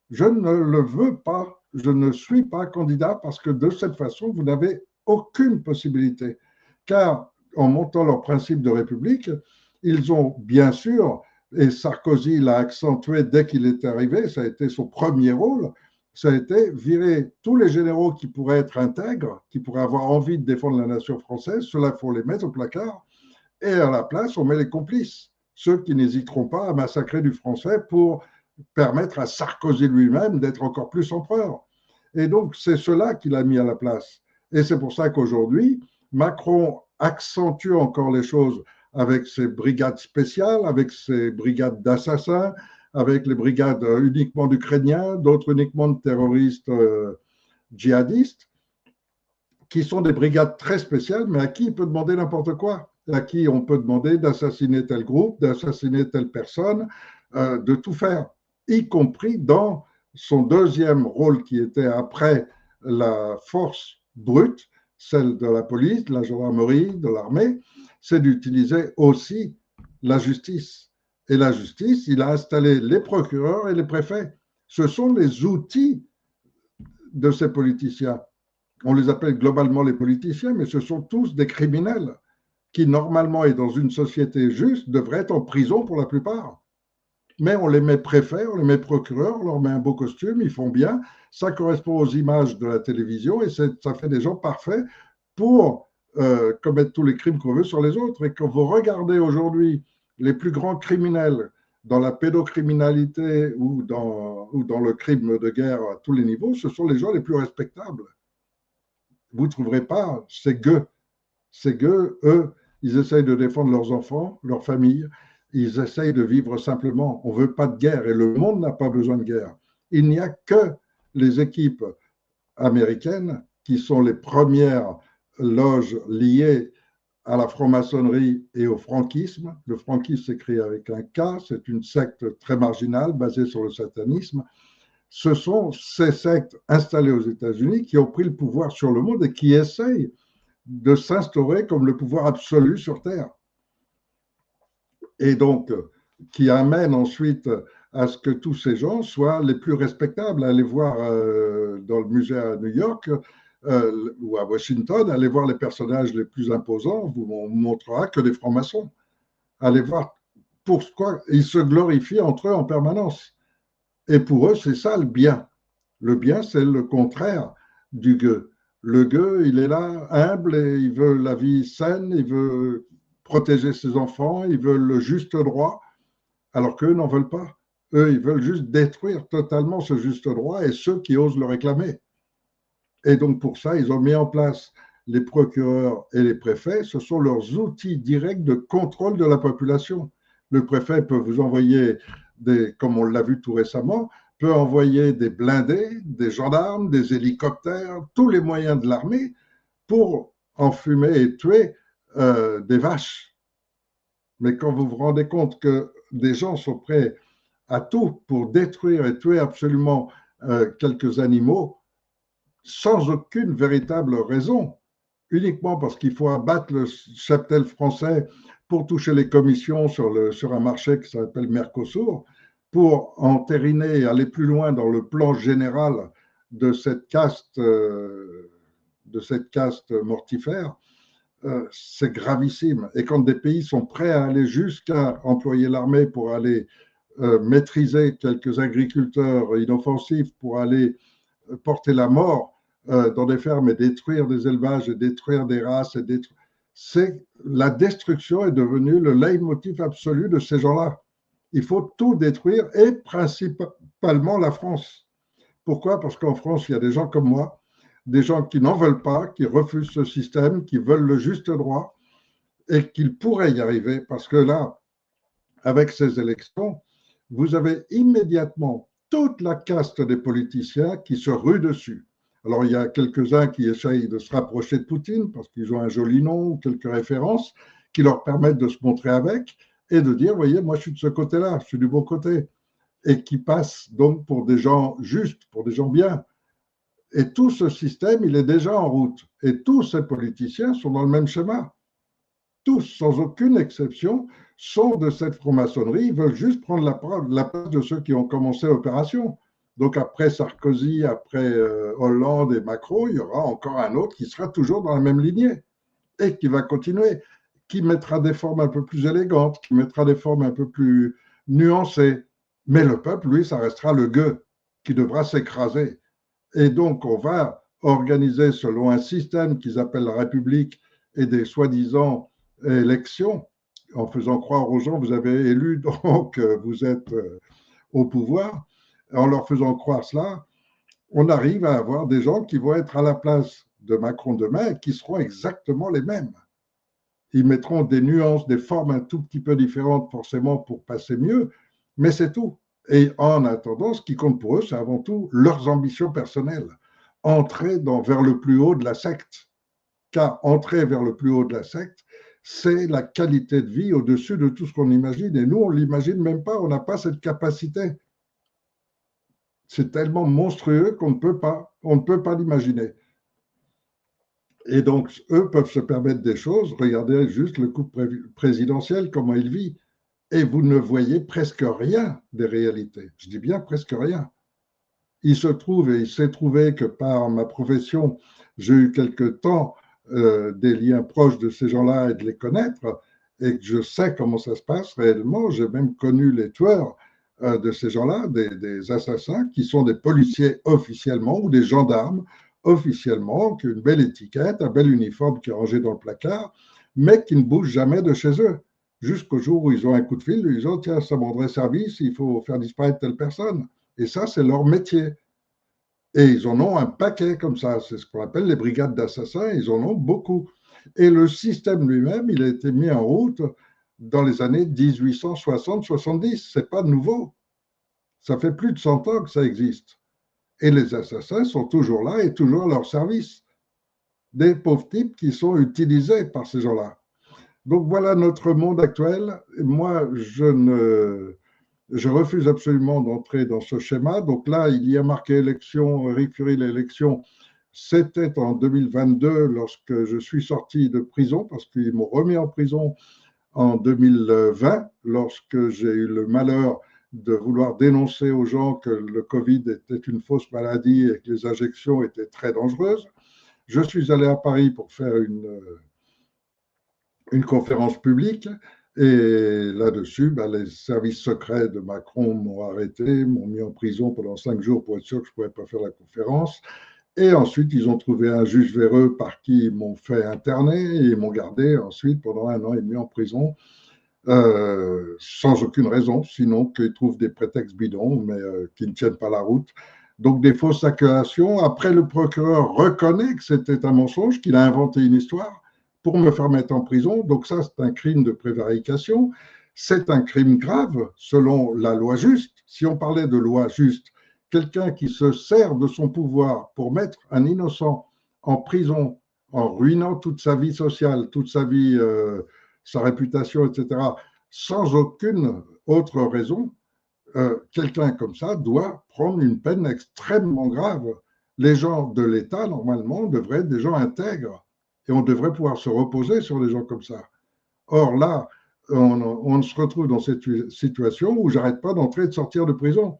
Je ne le veux pas, je ne suis pas candidat parce que de cette façon, vous n'avez aucune possibilité. Car en montant leur principe de république, ils ont bien sûr, et Sarkozy l'a accentué dès qu'il est arrivé, ça a été son premier rôle, ça a été virer tous les généraux qui pourraient être intègres, qui pourraient avoir envie de défendre la nation française, cela faut les mettre au placard, et à la place, on met les complices, ceux qui n'hésiteront pas à massacrer du français pour permettre à Sarkozy lui-même d'être encore plus empereur. Et donc, c'est cela qu'il a mis à la place. Et c'est pour ça qu'aujourd'hui, Macron accentue encore les choses avec ses brigades spéciales, avec ses brigades d'assassins, avec les brigades uniquement d'Ukrainiens, d'autres uniquement de terroristes djihadistes, qui sont des brigades très spéciales, mais à qui il peut demander n'importe quoi, à qui on peut demander d'assassiner tel groupe, d'assassiner telle personne, de tout faire, y compris dans son deuxième rôle qui était après la force brute, celle de la police, de la gendarmerie, de l'armée, c'est d'utiliser aussi la justice. Et la justice, il a installé les procureurs et les préfets. Ce sont les outils de ces politiciens. On les appelle globalement les politiciens, mais ce sont tous des criminels qui, normalement, et dans une société juste, devraient être en prison pour la plupart. Mais on les met préfets, on les met procureurs, on leur met un beau costume, ils font bien. Ça correspond aux images de la télévision et ça fait des gens parfaits pour commettre tous les crimes qu'on veut sur les autres. Et quand vous regardez aujourd'hui les plus grands criminels dans la pédocriminalité ou dans le crime de guerre à tous les niveaux, ce sont les gens les plus respectables. Vous ne trouverez pas ces gueux. Ces gueux, eux, ils essayent de défendre leurs enfants, leurs familles. Ils essayent de vivre simplement. On ne veut pas de guerre et le monde n'a pas besoin de guerre. Il n'y a que les équipes américaines qui sont les premières loges liées à la franc-maçonnerie et au franquisme. Le franquisme s'écrit avec un K, c'est une secte très marginale basée sur le satanisme. Ce sont ces sectes installées aux États-Unis qui ont pris le pouvoir sur le monde et qui essayent de s'instaurer comme le pouvoir absolu sur Terre. Et donc, qui amène ensuite à ce que tous ces gens soient les plus respectables. Allez voir dans le musée à New York ou à Washington, allez voir les personnages les plus imposants, on vous montrera que des francs-maçons. Allez voir pourquoi ils se glorifient entre eux en permanence. Et pour eux, c'est ça le bien. Le bien, c'est le contraire du gueux. Le gueux, il est là, humble, et il veut la vie saine, il veut protéger ses enfants, il veut le juste droit, alors qu'eux n'en veulent pas. Eux, ils veulent juste détruire totalement ce juste droit et ceux qui osent le réclamer. Et donc, pour ça, ils ont mis en place les procureurs et les préfets. Ce sont leurs outils directs de contrôle de la population. Le préfet peut vous envoyer, comme on l'a vu tout récemment, peut envoyer des blindés, des gendarmes, des hélicoptères, tous les moyens de l'armée pour enfumer et tuer des vaches. Mais quand vous vous rendez compte que des gens sont prêts à tout pour détruire et tuer absolument quelques animaux sans aucune véritable raison, uniquement parce qu'il faut abattre le cheptel français pour toucher les commissions sur un marché qui s'appelle Mercosur, pour entériner et aller plus loin dans le plan général de cette caste mortifère, c'est gravissime. Et quand des pays sont prêts à aller jusqu'à employer l'armée pour aller maîtriser quelques agriculteurs inoffensifs, pour aller porter la mort dans des fermes et détruire des élevages et détruire des races, la destruction est devenue le leitmotiv absolu de ces gens-là. Il faut tout détruire et principalement la France. Pourquoi? Parce qu'en France, il y a des gens comme moi, des gens qui n'en veulent pas, qui refusent ce système, qui veulent le juste droit et qu'ils pourraient y arriver parce que là, avec ces élections, vous avez immédiatement toute la caste des politiciens qui se ruent dessus. Alors, il y a quelques-uns qui essayent de se rapprocher de Poutine parce qu'ils ont un joli nom ou quelques références qui leur permettent de se montrer avec et de dire, voyez, moi, je suis de ce côté-là, je suis du bon côté, et qui passent donc pour des gens justes, pour des gens bien. Et tout ce système, il est déjà en route. Et tous ces politiciens sont dans le même schéma. Tous, sans aucune exception, sont de cette franc-maçonnerie. Ils veulent juste prendre la place de ceux qui ont commencé l'opération. Donc après Sarkozy, après Hollande et Macron, il y aura encore un autre qui sera toujours dans la même lignée et qui va continuer, qui mettra des formes un peu plus élégantes, qui mettra des formes un peu plus nuancées. Mais le peuple, lui, ça restera le gueux qui devra s'écraser. Et donc, on va organiser selon un système qu'ils appellent la République et des soi-disant élections, en faisant croire aux gens, vous avez élu, donc vous êtes au pouvoir, en leur faisant croire cela, on arrive à avoir des gens qui vont être à la place de Macron demain et qui seront exactement les mêmes. Ils mettront des nuances, des formes un tout petit peu différentes forcément pour passer mieux, mais c'est tout. Et en attendant, ce qui compte pour eux, c'est avant tout leurs ambitions personnelles. Entrer vers le plus haut de la secte. Car entrer vers le plus haut de la secte, c'est la qualité de vie au-dessus de tout ce qu'on imagine. Et nous, on ne l'imagine même pas, on n'a pas cette capacité. C'est tellement monstrueux qu'on ne peut pas l'imaginer. Et donc, eux peuvent se permettre des choses. Regardez juste le couple présidentiel, comment il vit. Et vous ne voyez presque rien des réalités. Je dis bien presque rien. Il se trouve, et il s'est trouvé que par ma profession, j'ai eu quelque temps des liens proches de ces gens-là et de les connaître, et que je sais comment ça se passe réellement. J'ai même connu les tueurs de ces gens-là, des assassins, qui sont des policiers officiellement ou des gendarmes officiellement, qui ont une belle étiquette, un bel uniforme qui est rangé dans le placard, mais qui ne bougent jamais de chez eux. Jusqu'au jour où ils ont un coup de fil, ils disent « Tiens, ça me rendrait service, il faut faire disparaître telle personne ». Et ça, c'est leur métier. Et ils en ont un paquet comme ça. C'est ce qu'on appelle les brigades d'assassins. Ils en ont beaucoup. Et le système lui-même, il a été mis en route dans les années 1860-70. Ce n'est pas nouveau. Ça fait plus de 100 ans que ça existe. Et les assassins sont toujours là et toujours à leur service. Des pauvres types qui sont utilisés par ces gens-là. Donc voilà notre monde actuel. Moi, je refuse absolument d'entrer dans ce schéma. Donc là, il y a marqué élection, Éric Fiorilles, l'élection, c'était en 2022 lorsque je suis sorti de prison, parce qu'ils m'ont remis en prison en 2020, lorsque j'ai eu le malheur de vouloir dénoncer aux gens que le Covid était une fausse maladie et que les injections étaient très dangereuses. Je suis allé à Paris pour faire une conférence publique. Et là-dessus, les services secrets de Macron m'ont arrêté, m'ont mis en prison pendant 5 jours pour être sûr que je ne pouvais pas faire la conférence. Et ensuite, ils ont trouvé un juge véreux par qui ils m'ont fait interner et ils m'ont gardé ensuite pendant 1 an et demi en prison, sans aucune raison, sinon qu'ils trouvent des prétextes bidons, mais qui ne tiennent pas la route. Donc des fausses accusations. Après, le procureur reconnaît que c'était un mensonge, qu'il a inventé une histoire pour me faire mettre en prison. Donc ça, c'est un crime de prévarication. C'est un crime grave selon la loi juste. Si on parlait de loi juste, quelqu'un qui se sert de son pouvoir pour mettre un innocent en prison en ruinant toute sa vie sociale, toute sa vie, sa réputation, etc., sans aucune autre raison, quelqu'un comme ça doit prendre une peine extrêmement grave. Les gens de l'État, normalement, devraient être des gens intègres et on devrait pouvoir se reposer sur des gens comme ça. Or là, on se retrouve dans cette situation où j'arrête pas d'entrer et de sortir de prison.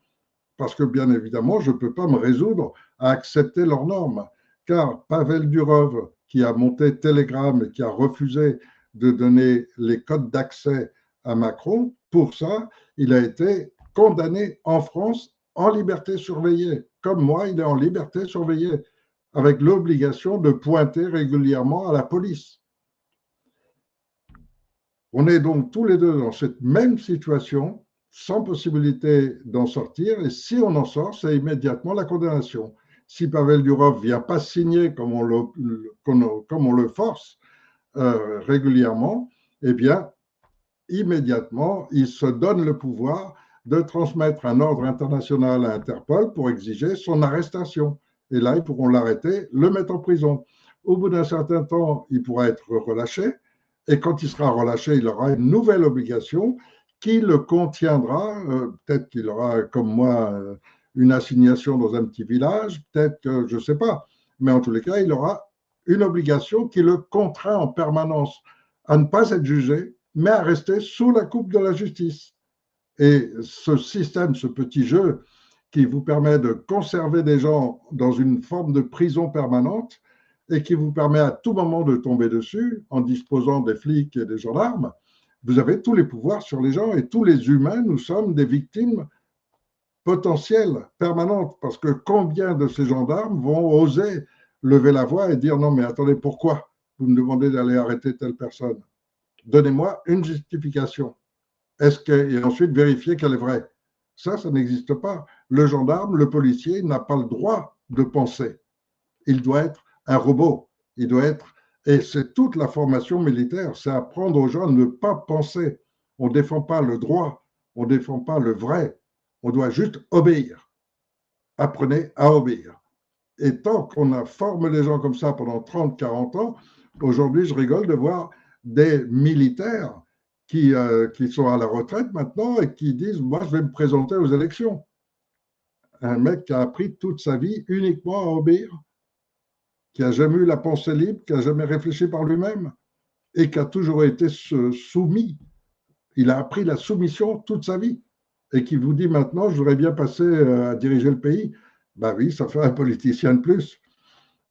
Parce que bien évidemment, je ne peux pas me résoudre à accepter leurs normes. Car Pavel Durov, qui a monté Telegram et qui a refusé de donner les codes d'accès à Macron, pour ça, il a été condamné en France en liberté surveillée. Comme moi, il est en liberté surveillée, avec l'obligation de pointer régulièrement à la police. On est donc tous les deux dans cette même situation, sans possibilité d'en sortir, et si on en sort, c'est immédiatement la condamnation. Si Pavel Durov ne vient pas signer comme on le force régulièrement, eh bien, immédiatement, il se donne le pouvoir de transmettre un ordre international à Interpol pour exiger son arrestation. Et là, ils pourront l'arrêter, le mettre en prison. Au bout d'un certain temps, il pourra être relâché. Et quand il sera relâché, il aura une nouvelle obligation qui le contiendra. Peut-être qu'il aura, comme moi, une assignation dans un petit village, peut-être que je ne sais pas. Mais en tous les cas, il aura une obligation qui le contraint en permanence à ne pas être jugé, mais à rester sous la coupe de la justice. Et ce système, ce petit jeu qui vous permet de conserver des gens dans une forme de prison permanente et qui vous permet à tout moment de tomber dessus en disposant des flics et des gendarmes, vous avez tous les pouvoirs sur les gens et tous les humains, nous sommes des victimes potentielles, permanentes, parce que combien de ces gendarmes vont oser lever la voix et dire non mais attendez, pourquoi vous me demandez d'aller arrêter telle personne? Donnez-moi une justification. Et ensuite vérifier qu'elle est vraie. Ça n'existe pas. Le gendarme, le policier n'a pas le droit de penser. Il doit être un robot. Il doit être, et c'est toute la formation militaire, c'est apprendre aux gens à ne pas penser. On ne défend pas le droit, on ne défend pas le vrai. On doit juste obéir. Apprenez à obéir. Et tant qu'on a formé les gens comme ça pendant 30, 40 ans, aujourd'hui, je rigole de voir des militaires qui sont à la retraite maintenant et qui disent, moi, je vais me présenter aux élections. Un mec qui a appris toute sa vie uniquement à obéir, qui n'a jamais eu la pensée libre, qui n'a jamais réfléchi par lui-même et qui a toujours été soumis. Il a appris la soumission toute sa vie et qui vous dit maintenant, je voudrais bien passer à diriger le pays. Ben oui, ça fait un politicien de plus.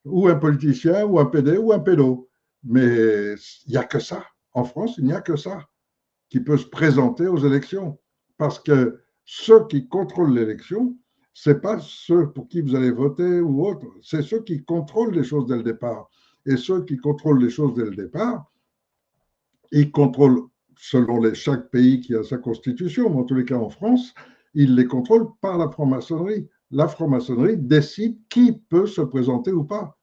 Ou un politicien, ou un PD, ou un pédo. Mais il n'y a que ça. En France, il n'y a que ça qui peut se présenter aux élections. Parce que ceux qui contrôlent l'élection, ce n'est pas ceux pour qui vous allez voter ou autre, c'est ceux qui contrôlent les choses dès le départ. Et ceux qui contrôlent les choses dès le départ, ils contrôlent, selon chaque pays qui a sa constitution, mais en tous les cas en France, ils les contrôlent par la franc-maçonnerie. La franc-maçonnerie décide qui peut se présenter ou pas.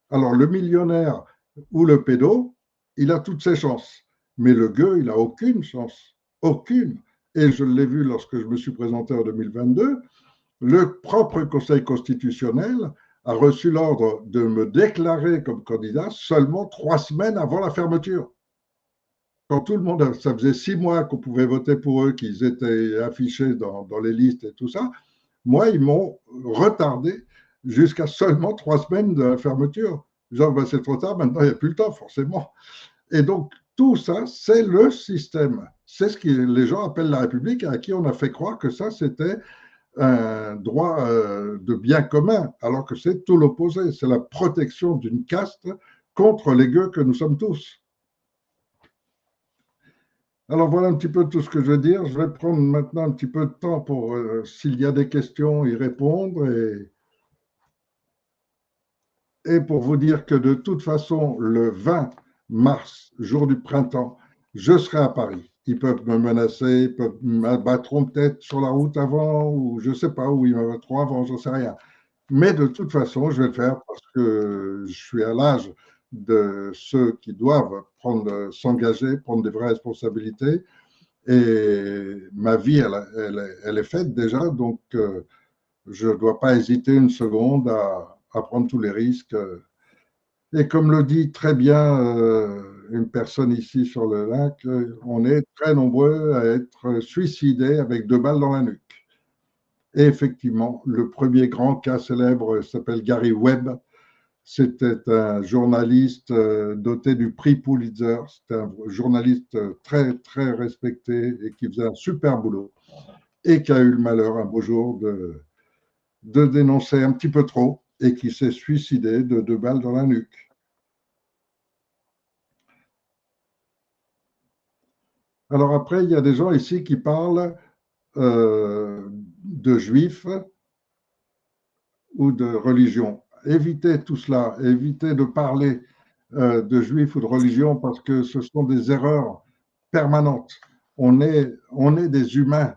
Alors le millionnaire ou le pédo, il a toutes ses chances. Mais le gueux, il n'a aucune chance. Aucune. Et je l'ai vu lorsque je me suis présenté en 2022, le propre Conseil constitutionnel a reçu l'ordre de me déclarer comme candidat seulement 3 semaines avant la fermeture. Quand tout le monde, ça faisait 6 mois qu'on pouvait voter pour eux, qu'ils étaient affichés dans les listes et tout ça, moi, ils m'ont retardé jusqu'à seulement 3 semaines de la fermeture. Genre, ben, c'est trop tard, maintenant il n'y a plus le temps, forcément. Et donc, tout ça, c'est le système. C'est ce que les gens appellent la République, à qui on a fait croire que ça, c'était un droit de bien commun, alors que c'est tout l'opposé. C'est la protection d'une caste contre les gueux que nous sommes tous. Alors voilà un petit peu tout ce que je veux dire. Je vais prendre maintenant un petit peu de temps pour, s'il y a des questions, y répondre. Et pour vous dire que de toute façon, le 20 mars, jour du printemps, je serai à Paris. Ils peuvent me menacer, ils peuvent m'abattront peut-être sur la route avant, ou je ne sais pas, où ils m'abattront avant, j'en sais rien. Mais de toute façon, je vais le faire parce que je suis à l'âge de ceux qui doivent s'engager, prendre des vraies responsabilités. Et ma vie, elle est faite déjà, donc je ne dois pas hésiter une seconde à prendre tous les risques. Et comme le dit très bien une personne ici sur le lac, on est très nombreux à être suicidés avec 2 balles dans la nuque. Et effectivement, le premier grand cas célèbre s'appelle Gary Webb. C'était un journaliste doté du prix Pulitzer. C'était un journaliste très, très respecté et qui faisait un super boulot et qui a eu le malheur un beau jour de dénoncer un petit peu trop et qui s'est suicidé de 2 balles dans la nuque. Alors après, il y a des gens ici qui parlent de juifs ou de religion. Évitez tout cela, évitez de parler de juifs ou de religion parce que ce sont des erreurs permanentes. On est des humains.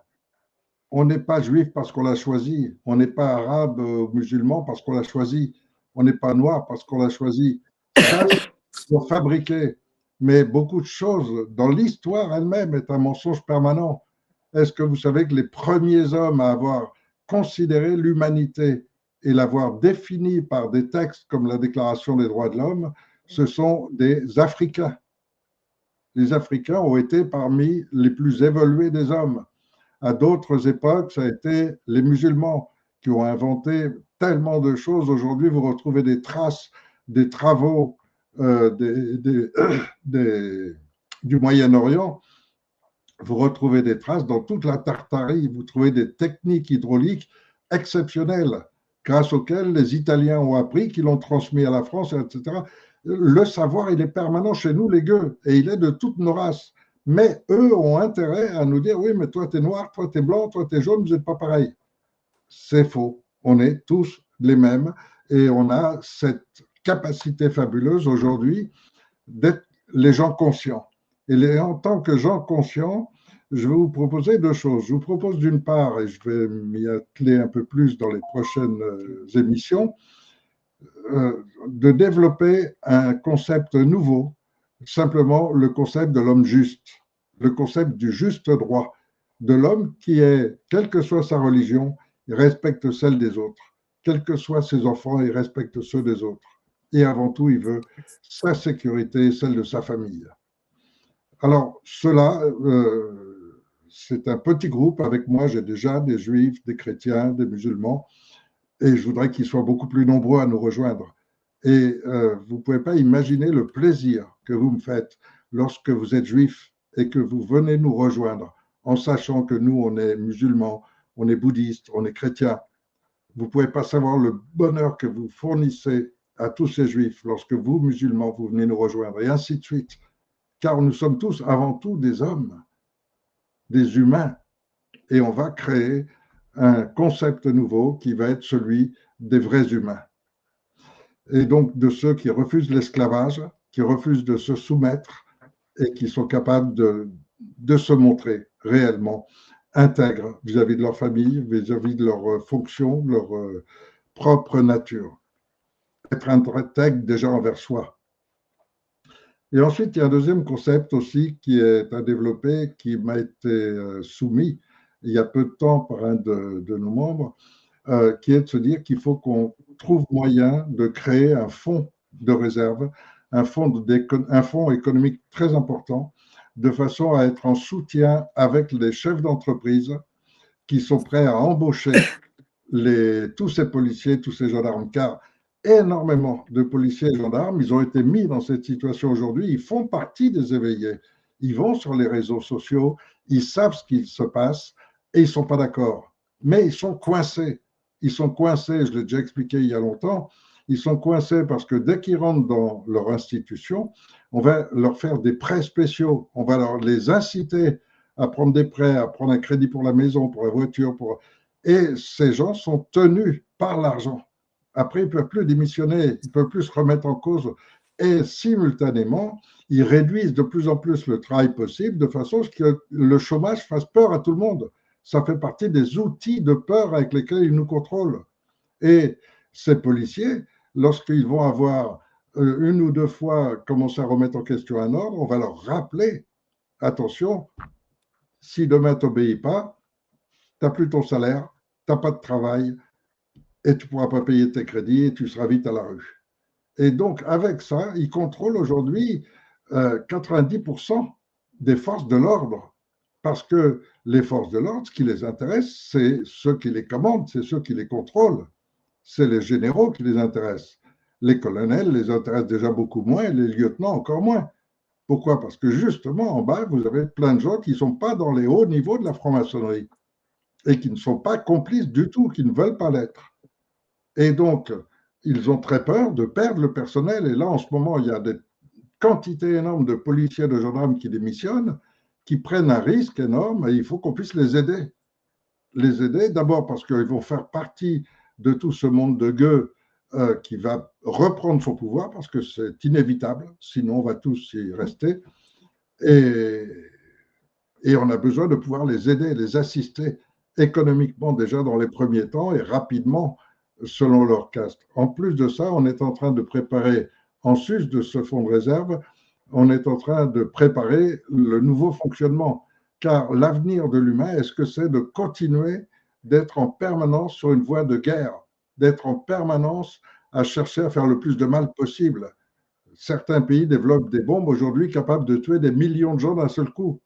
On n'est pas juif parce qu'on l'a choisi. On n'est pas arabe ou musulman parce qu'on l'a choisi. On n'est pas noir parce qu'on l'a choisi. Ça, c'est fabriqué. Mais beaucoup de choses dans l'histoire elle-même est un mensonge permanent. Est-ce que vous savez que les premiers hommes à avoir considéré l'humanité et l'avoir définie par des textes comme la Déclaration des droits de l'homme, ce sont des Africains. Les Africains ont été parmi les plus évolués des hommes. À d'autres époques, ça a été les musulmans qui ont inventé tellement de choses. Aujourd'hui, vous retrouvez des traces des travaux du Moyen-Orient. Vous retrouvez des traces dans toute la Tartarie. Vous trouvez des techniques hydrauliques exceptionnelles grâce auxquelles les Italiens ont appris, qu'ils l'ont transmis à la France, etc. Le savoir, il est permanent chez nous, les gueux, et il est de toutes nos races. Mais eux ont intérêt à nous dire, oui, mais toi, tu es noir, toi, tu es blanc, toi, tu es jaune, vous n'êtes pas pareil. C'est faux. On est tous les mêmes et on a cette capacité fabuleuse aujourd'hui d'être les gens conscients. Et en tant que gens conscients, je vais vous proposer 2 choses. Je vous propose d'une part, et je vais m'y atteler un peu plus dans les prochaines émissions, de développer un concept nouveau, simplement le concept de l'homme juste, le concept du juste droit, de l'homme qui est, quelle que soit sa religion, il respecte celle des autres, quels que soient ses enfants, il respecte ceux des autres. Et avant tout, il veut sa sécurité et celle de sa famille. Alors, cela, c'est un petit groupe. Avec moi, j'ai déjà des juifs, des chrétiens, des musulmans, et je voudrais qu'ils soient beaucoup plus nombreux à nous rejoindre. Et vous ne pouvez pas imaginer le plaisir que vous me faites lorsque vous êtes juif et que vous venez nous rejoindre en sachant que nous, on est musulmans, on est bouddhistes, on est chrétiens. Vous ne pouvez pas savoir le bonheur que vous fournissez à tous ces juifs lorsque vous, musulmans, vous venez nous rejoindre, et ainsi de suite. Car nous sommes tous avant tout des hommes, des humains, et on va créer un concept nouveau qui va être celui des vrais humains. Et donc de ceux qui refusent l'esclavage, qui refusent de se soumettre et qui sont capables de se montrer réellement intègres vis-à-vis de leur famille, vis-à-vis de leur fonction, de leur propre nature. Être intègre déjà envers soi. Et ensuite, il y a un deuxième concept aussi qui est à développer, qui m'a été soumis il y a peu de temps par un de nos membres, qui est de se dire qu'il faut qu'on trouve moyen de créer un fonds de réserve, un fonds économique très important, de façon à être en soutien avec les chefs d'entreprise qui sont prêts à embaucher tous ces policiers, tous ces gendarmes, car énormément de policiers et gendarmes, ils ont été mis dans cette situation aujourd'hui, ils font partie des éveillés, ils vont sur les réseaux sociaux, ils savent ce qu'il se passe et ils ne sont pas d'accord, mais ils sont coincés. Ils sont coincés, je l'ai déjà expliqué il y a longtemps, ils sont coincés parce que dès qu'ils rentrent dans leur institution, on va leur faire des prêts spéciaux, on va les inciter à prendre des prêts, à prendre un crédit pour la maison, pour la voiture, et ces gens sont tenus par l'argent. Après, ils ne peuvent plus démissionner, ils ne peuvent plus se remettre en cause. Et simultanément, ils réduisent de plus en plus le travail possible de façon à ce que le chômage fasse peur à tout le monde. Ça fait partie des outils de peur avec lesquels ils nous contrôlent. Et ces policiers, lorsqu'ils vont avoir une ou 2 fois commencé à remettre en question un ordre, on va leur rappeler, attention, si demain tu n'obéis pas, tu n'as plus ton salaire, tu n'as pas de travail et tu ne pourras pas payer tes crédits et tu seras vite à la rue. Et donc, avec ça, ils contrôlent aujourd'hui 90% des forces de l'ordre. Parce que les forces de l'ordre, ce qui les intéresse, c'est ceux qui les commandent, c'est ceux qui les contrôlent. C'est les généraux qui les intéressent. Les colonels les intéressent déjà beaucoup moins, et les lieutenants encore moins. Pourquoi? Parce que justement, en bas, vous avez plein de gens qui ne sont pas dans les hauts niveaux de la franc-maçonnerie et qui ne sont pas complices du tout, qui ne veulent pas l'être. Et donc, ils ont très peur de perdre le personnel. Et là, en ce moment, il y a des quantités énormes de policiers, de gendarmes qui démissionnent, qui prennent un risque énorme et il faut qu'on puisse les aider. Les aider d'abord parce qu'ils vont faire partie de tout ce monde de gueux qui va reprendre son pouvoir parce que c'est inévitable, sinon on va tous y rester. Et, et on a besoin de pouvoir les aider, les assister économiquement déjà dans les premiers temps et rapidement selon leur caste. En plus de ça, on est en train de préparer, en sus de ce fonds de réserve, on est en train de préparer le nouveau fonctionnement. Car l'avenir de l'humain, est-ce que c'est de continuer d'être en permanence sur une voie de guerre, d'être en permanence à chercher à faire le plus de mal possible? Certains pays développent des bombes aujourd'hui capables de tuer des millions de gens d'un seul coup.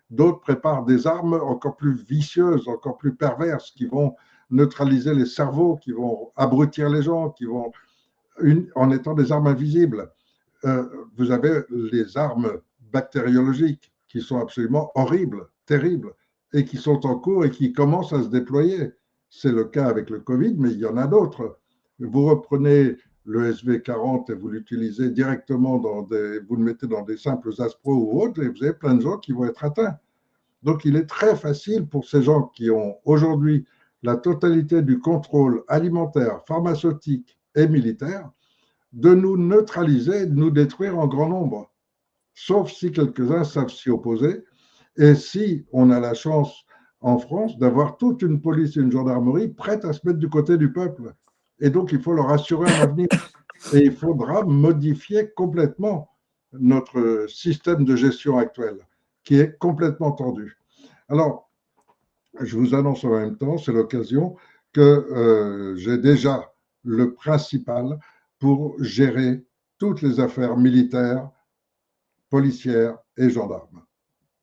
D'autres préparent des armes encore plus vicieuses, encore plus perverses, qui vont neutraliser les cerveaux, qui vont abrutir les gens, qui vont, en étant des armes invisibles. Vous avez les armes bactériologiques qui sont absolument horribles, terribles, et qui sont en cours et qui commencent à se déployer. C'est le cas avec le Covid, mais il y en a d'autres. Vous reprenez le SV40 et vous l'utilisez directement vous le mettez dans des simples aspros ou autres, et vous avez plein de gens qui vont être atteints. Donc, il est très facile pour ces gens qui ont aujourd'hui la totalité du contrôle alimentaire, pharmaceutique et militaire de nous neutraliser, de nous détruire en grand nombre, sauf si quelques-uns savent s'y opposer. Et si on a la chance en France d'avoir toute une police et une gendarmerie prêtes à se mettre du côté du peuple. Et donc, il faut leur assurer un avenir. Et il faudra modifier complètement notre système de gestion actuel, qui est complètement tendu. Alors, je vous annonce en même temps, c'est l'occasion que j'ai déjà le principal pour gérer toutes les affaires militaires, policières et gendarmes.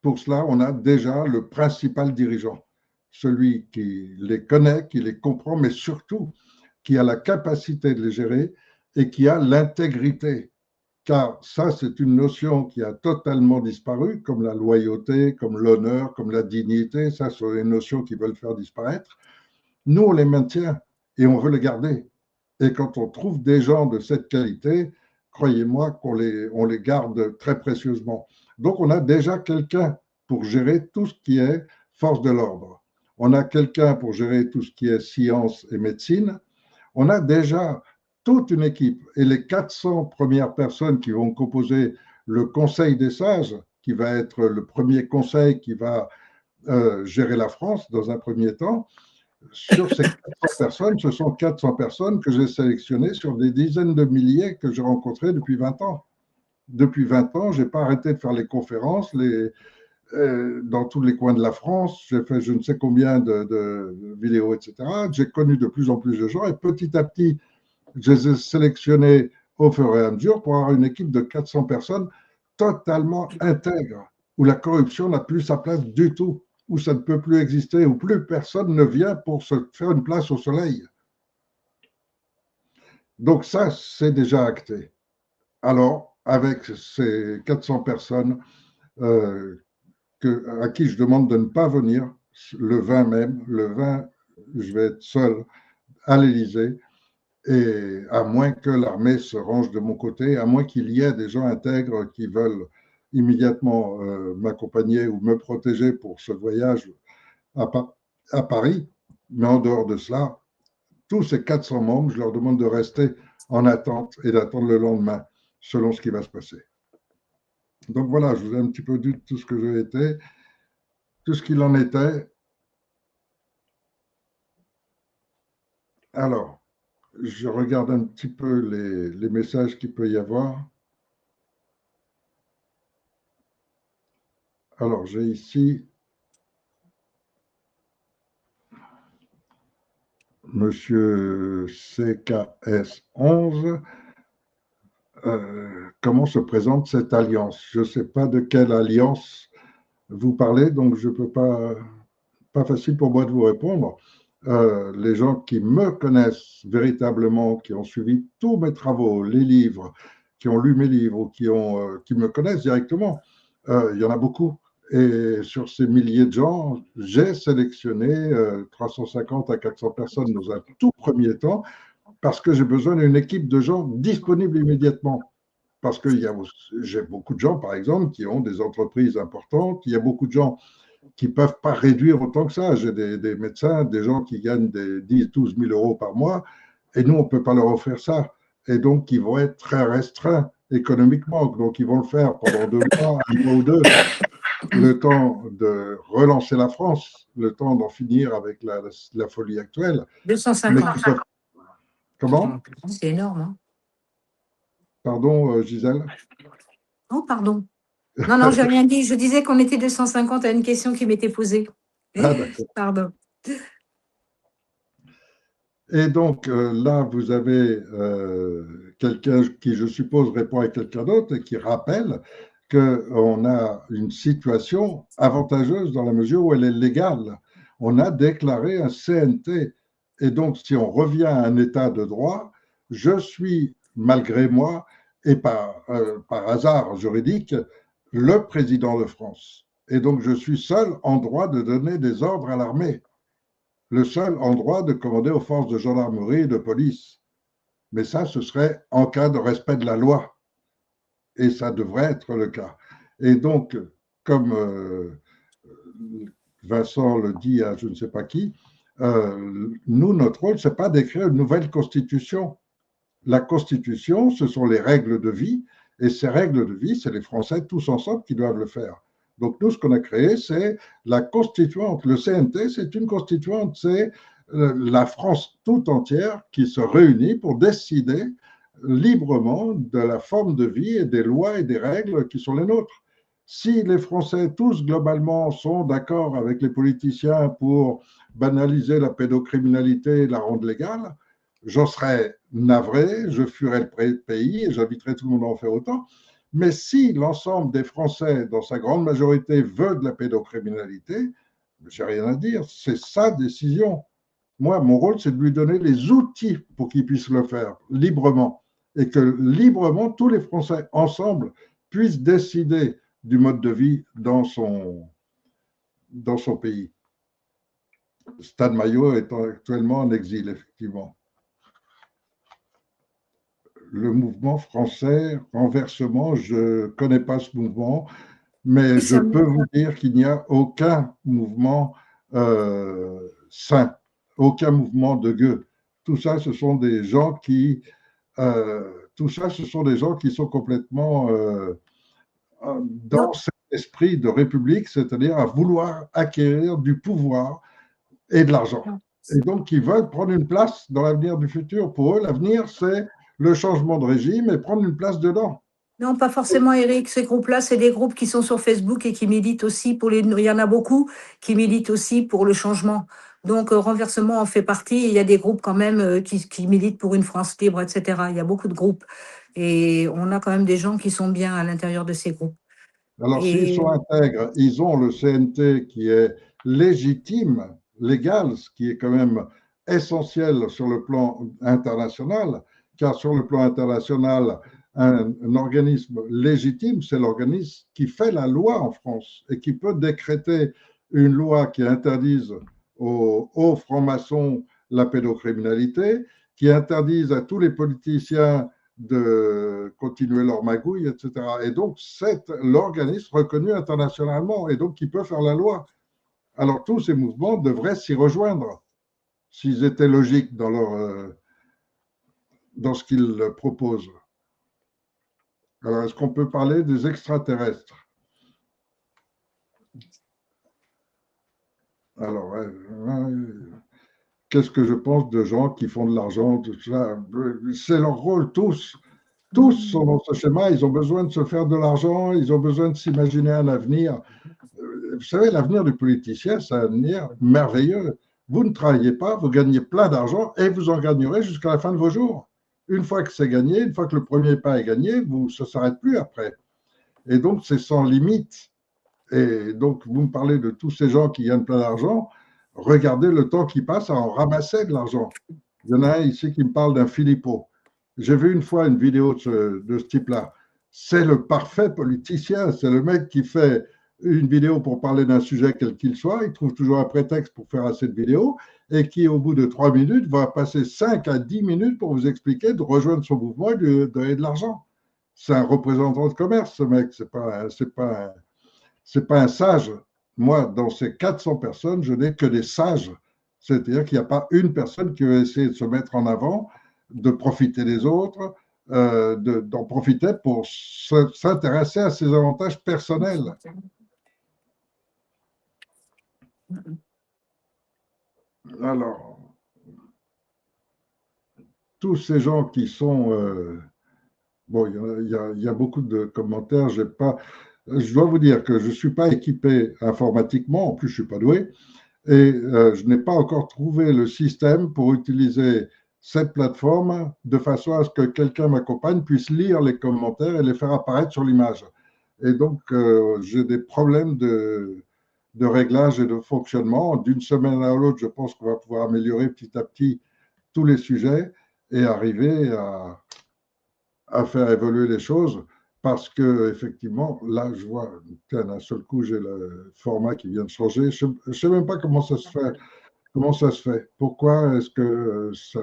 Pour cela, on a déjà le principal dirigeant, celui qui les connaît, qui les comprend, mais surtout qui a la capacité de les gérer et qui a l'intégrité. Car ça, c'est une notion qui a totalement disparu, comme la loyauté, comme l'honneur, comme la dignité. Ça, ce sont des notions qui veulent faire disparaître. Nous, on les maintient et on veut les garder. Et quand on trouve des gens de cette qualité, croyez-moi qu'on on les garde très précieusement. Donc, on a déjà quelqu'un pour gérer tout ce qui est force de l'ordre. On a quelqu'un pour gérer tout ce qui est science et médecine. On a déjà toute une équipe et les 400 premières personnes qui vont composer le Conseil des sages, qui va être le premier conseil qui va gérer la France dans un premier temps. Sur ces 400 personnes, ce sont 400 personnes que j'ai sélectionnées sur des dizaines de milliers que j'ai rencontrées depuis 20 ans. Depuis 20 ans, je n'ai pas arrêté de faire les conférences dans tous les coins de la France. J'ai fait je ne sais combien de vidéos, etc. J'ai connu de plus en plus de gens et petit à petit, je les ai sélectionnés au fur et à mesure pour avoir une équipe de 400 personnes totalement intègre, où la corruption n'a plus sa place du tout, où ça ne peut plus exister, où plus personne ne vient pour se faire une place au soleil. Donc ça, c'est déjà acté. Alors, avec ces 400 personnes à qui je demande de ne pas venir, le 20 même, le 20, je vais être seul à l'Élysée, et à moins que l'armée se range de mon côté, à moins qu'il y ait des gens intègres qui veulent immédiatement m'accompagner ou me protéger pour ce voyage à Paris. Mais en dehors de cela, tous ces 400 membres, je leur demande de rester en attente et d'attendre le lendemain, selon ce qui va se passer. Donc voilà, je vous ai un petit peu dit tout ce que j'ai été, tout ce qu'il en était. Alors, je regarde un petit peu les messages qu'il peut y avoir. Alors, j'ai ici Monsieur CKS11. Comment se présente cette alliance? Je ne sais pas de quelle alliance vous parlez, donc je ne peux pas facile pour moi de vous répondre. les gens qui me connaissent véritablement, qui ont suivi tous mes travaux, les livres, qui ont lu mes livres ou qui me connaissent directement, il y en a beaucoup. Et sur ces milliers de gens, j'ai sélectionné 350 à 400 personnes dans un tout premier temps parce que j'ai besoin d'une équipe de gens disponibles immédiatement. Parce que j'ai beaucoup de gens, par exemple, qui ont des entreprises importantes. Il y a beaucoup de gens qui ne peuvent pas réduire autant que ça. J'ai des médecins, des gens qui gagnent des 10, 12 000 euros par mois, et nous, on ne peut pas leur offrir ça. Et donc, ils vont être très restreints économiquement. Donc, ils vont le faire pendant 2 mois, un mois ou deux, le temps de relancer la France, le temps d'en finir avec la folie actuelle. Mais 250. peuvent... Comment? C'est énorme. Hein. Pardon, Gisèle? Oh, pardon. Non, non, j'ai rien dit. Je disais qu'on était 250 à une question qui m'était posée. Ah, d'accord. Pardon. Et donc, là, vous avez quelqu'un qui, je suppose, répond à quelqu'un d'autre et qui rappelle qu'on a une situation avantageuse dans la mesure où elle est légale. On a déclaré un CNT. Et donc, si on revient à un état de droit, je suis, malgré moi, et par hasard juridique, le président de France. Et donc, je suis seul en droit de donner des ordres à l'armée, le seul en droit de commander aux forces de gendarmerie et de police. Mais ça, ce serait en cas de respect de la loi. Et ça devrait être le cas. Et donc, comme Vincent le dit à je ne sais pas qui, nous, notre rôle, ce n'est pas d'écrire une nouvelle constitution. La constitution, ce sont les règles de vie. Et ces règles de vie, c'est les Français tous ensemble qui doivent le faire. Donc, nous, ce qu'on a créé, c'est la constituante. Le CNT, c'est une constituante, c'est la France tout entière qui se réunit pour décider librement de la forme de vie et des lois et des règles qui sont les nôtres. Si les Français, tous globalement, sont d'accord avec les politiciens pour banaliser la pédocriminalité et la rendre légale, j'en serais navré, je fuirais le pays et j'inviterais tout le monde à en faire autant. Mais si l'ensemble des Français, dans sa grande majorité, veut de la pédocriminalité, j'ai rien à dire. C'est sa décision. Moi, mon rôle, c'est de lui donner les outils pour qu'il puisse le faire librement. Et que librement, tous les Français, ensemble, puissent décider du mode de vie dans son pays. Stan Maillot est actuellement en exil, effectivement. Le mouvement français, renversement, je ne connais pas ce mouvement, mais je peux vous dire qu'il n'y a aucun mouvement sain, aucun mouvement de gueux. Tout ça, ce sont des gens qui, sont complètement dans cet esprit de république, c'est-à-dire à vouloir acquérir du pouvoir et de l'argent. Et donc, ils veulent prendre une place dans l'avenir du futur. Pour eux, l'avenir, c'est le changement de régime et prendre une place dedans. Non, pas forcément, Eric. Ces groupes-là, c'est des groupes qui sont sur Facebook et qui militent aussi pour les. Il y en a beaucoup qui militent aussi pour le changement. Donc, renversement en fait partie. Il y a des groupes quand même qui militent pour une France libre, etc. Il y a beaucoup de groupes. Et on a quand même des gens qui sont bien à l'intérieur de ces groupes. Alors, s'ils sont intègres, ils ont le CNT qui est légitime, légal, ce qui est quand même essentiel sur le plan international, car sur le plan international, un organisme légitime, c'est l'organisme qui fait la loi en France et qui peut décréter une loi qui interdise aux francs-maçons la pédocriminalité, qui interdise à tous les politiciens de continuer leur magouille, etc. Et donc, c'est l'organisme reconnu internationalement et donc qui peut faire la loi. Alors, tous ces mouvements devraient s'y rejoindre s'ils étaient logiques dans ce qu'ils proposent. Alors, est-ce qu'on peut parler des extraterrestres? Alors, qu'est-ce que je pense de gens qui font de l'argent, tout ça? C'est leur rôle, tous. Tous sont dans ce schéma, ils ont besoin de se faire de l'argent, ils ont besoin de s'imaginer un avenir. Vous savez, l'avenir du politicien, c'est un avenir merveilleux. Vous ne travaillez pas, vous gagnez plein d'argent et vous en gagnerez jusqu'à la fin de vos jours. Une fois que c'est gagné, une fois que le premier pas est gagné, ça ne s'arrête plus après. Et donc, c'est sans limite. Et donc, vous me parlez de tous ces gens qui gagnent plein d'argent. regardez le temps qui passe à en ramasser de l'argent. Il y en a un ici qui me parle d'un Philippot. J'ai vu une fois une vidéo de ce type-là. C'est le parfait politicien. C'est le mec qui fait une vidéo pour parler d'un sujet quel qu'il soit. Il trouve toujours un prétexte pour faire assez de vidéos et qui, au bout de 3 minutes, va passer 5 à 10 minutes pour vous expliquer de rejoindre son mouvement et de donner de l'argent. C'est un représentant de commerce, ce mec. C'est pas un sage. Moi, dans ces 400 personnes, je n'ai que des sages. C'est-à-dire qu'il n'y a pas une personne qui va essayer de se mettre en avant, de profiter des autres, d'en profiter pour s'intéresser à ses avantages personnels. Alors, tous ces gens qui sont... bon, il y a beaucoup de commentaires. Je dois vous dire que je ne suis pas équipé informatiquement, en plus je ne suis pas doué, et je n'ai pas encore trouvé le système pour utiliser cette plateforme de façon à ce que quelqu'un m'accompagne, puisse lire les commentaires et les faire apparaître sur l'image. Et donc, j'ai des problèmes de réglage et de fonctionnement. D'une semaine à l'autre, je pense qu'on va pouvoir améliorer petit à petit tous les sujets et arriver à faire évoluer les choses parce que effectivement, là, je vois, d'un seul coup, j'ai le format qui vient de changer. Je ne sais même pas comment ça se fait. Comment ça se fait? Pourquoi est-ce que ça...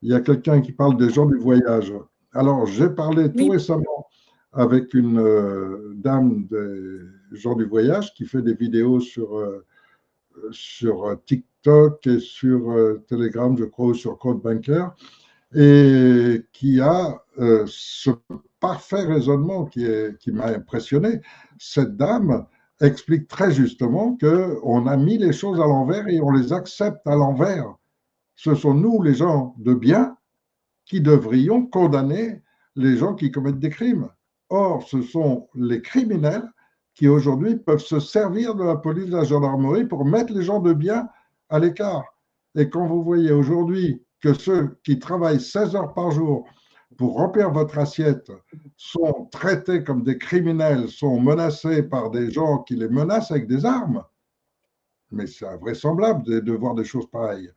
Il y a quelqu'un qui parle des gens du voyage. Alors, j'ai parlé tout Oui. récemment avec une dame des gens du voyage qui fait des vidéos sur TikTok et sur Telegram, je crois, ou sur CodeBanker, et qui a ce parfait raisonnement qui m'a impressionné. Cette dame explique très justement qu'on a mis les choses à l'envers et on les accepte à l'envers. Ce sont nous, les gens de bien, qui devrions condamner les gens qui commettent des crimes. Or, ce sont les criminels qui aujourd'hui peuvent se servir de la police, de la gendarmerie pour mettre les gens de bien à l'écart. Et quand vous voyez aujourd'hui que ceux qui travaillent 16 heures par jour pour remplir votre assiette sont traités comme des criminels, sont menacés par des gens qui les menacent avec des armes, mais c'est invraisemblable de voir des choses pareilles.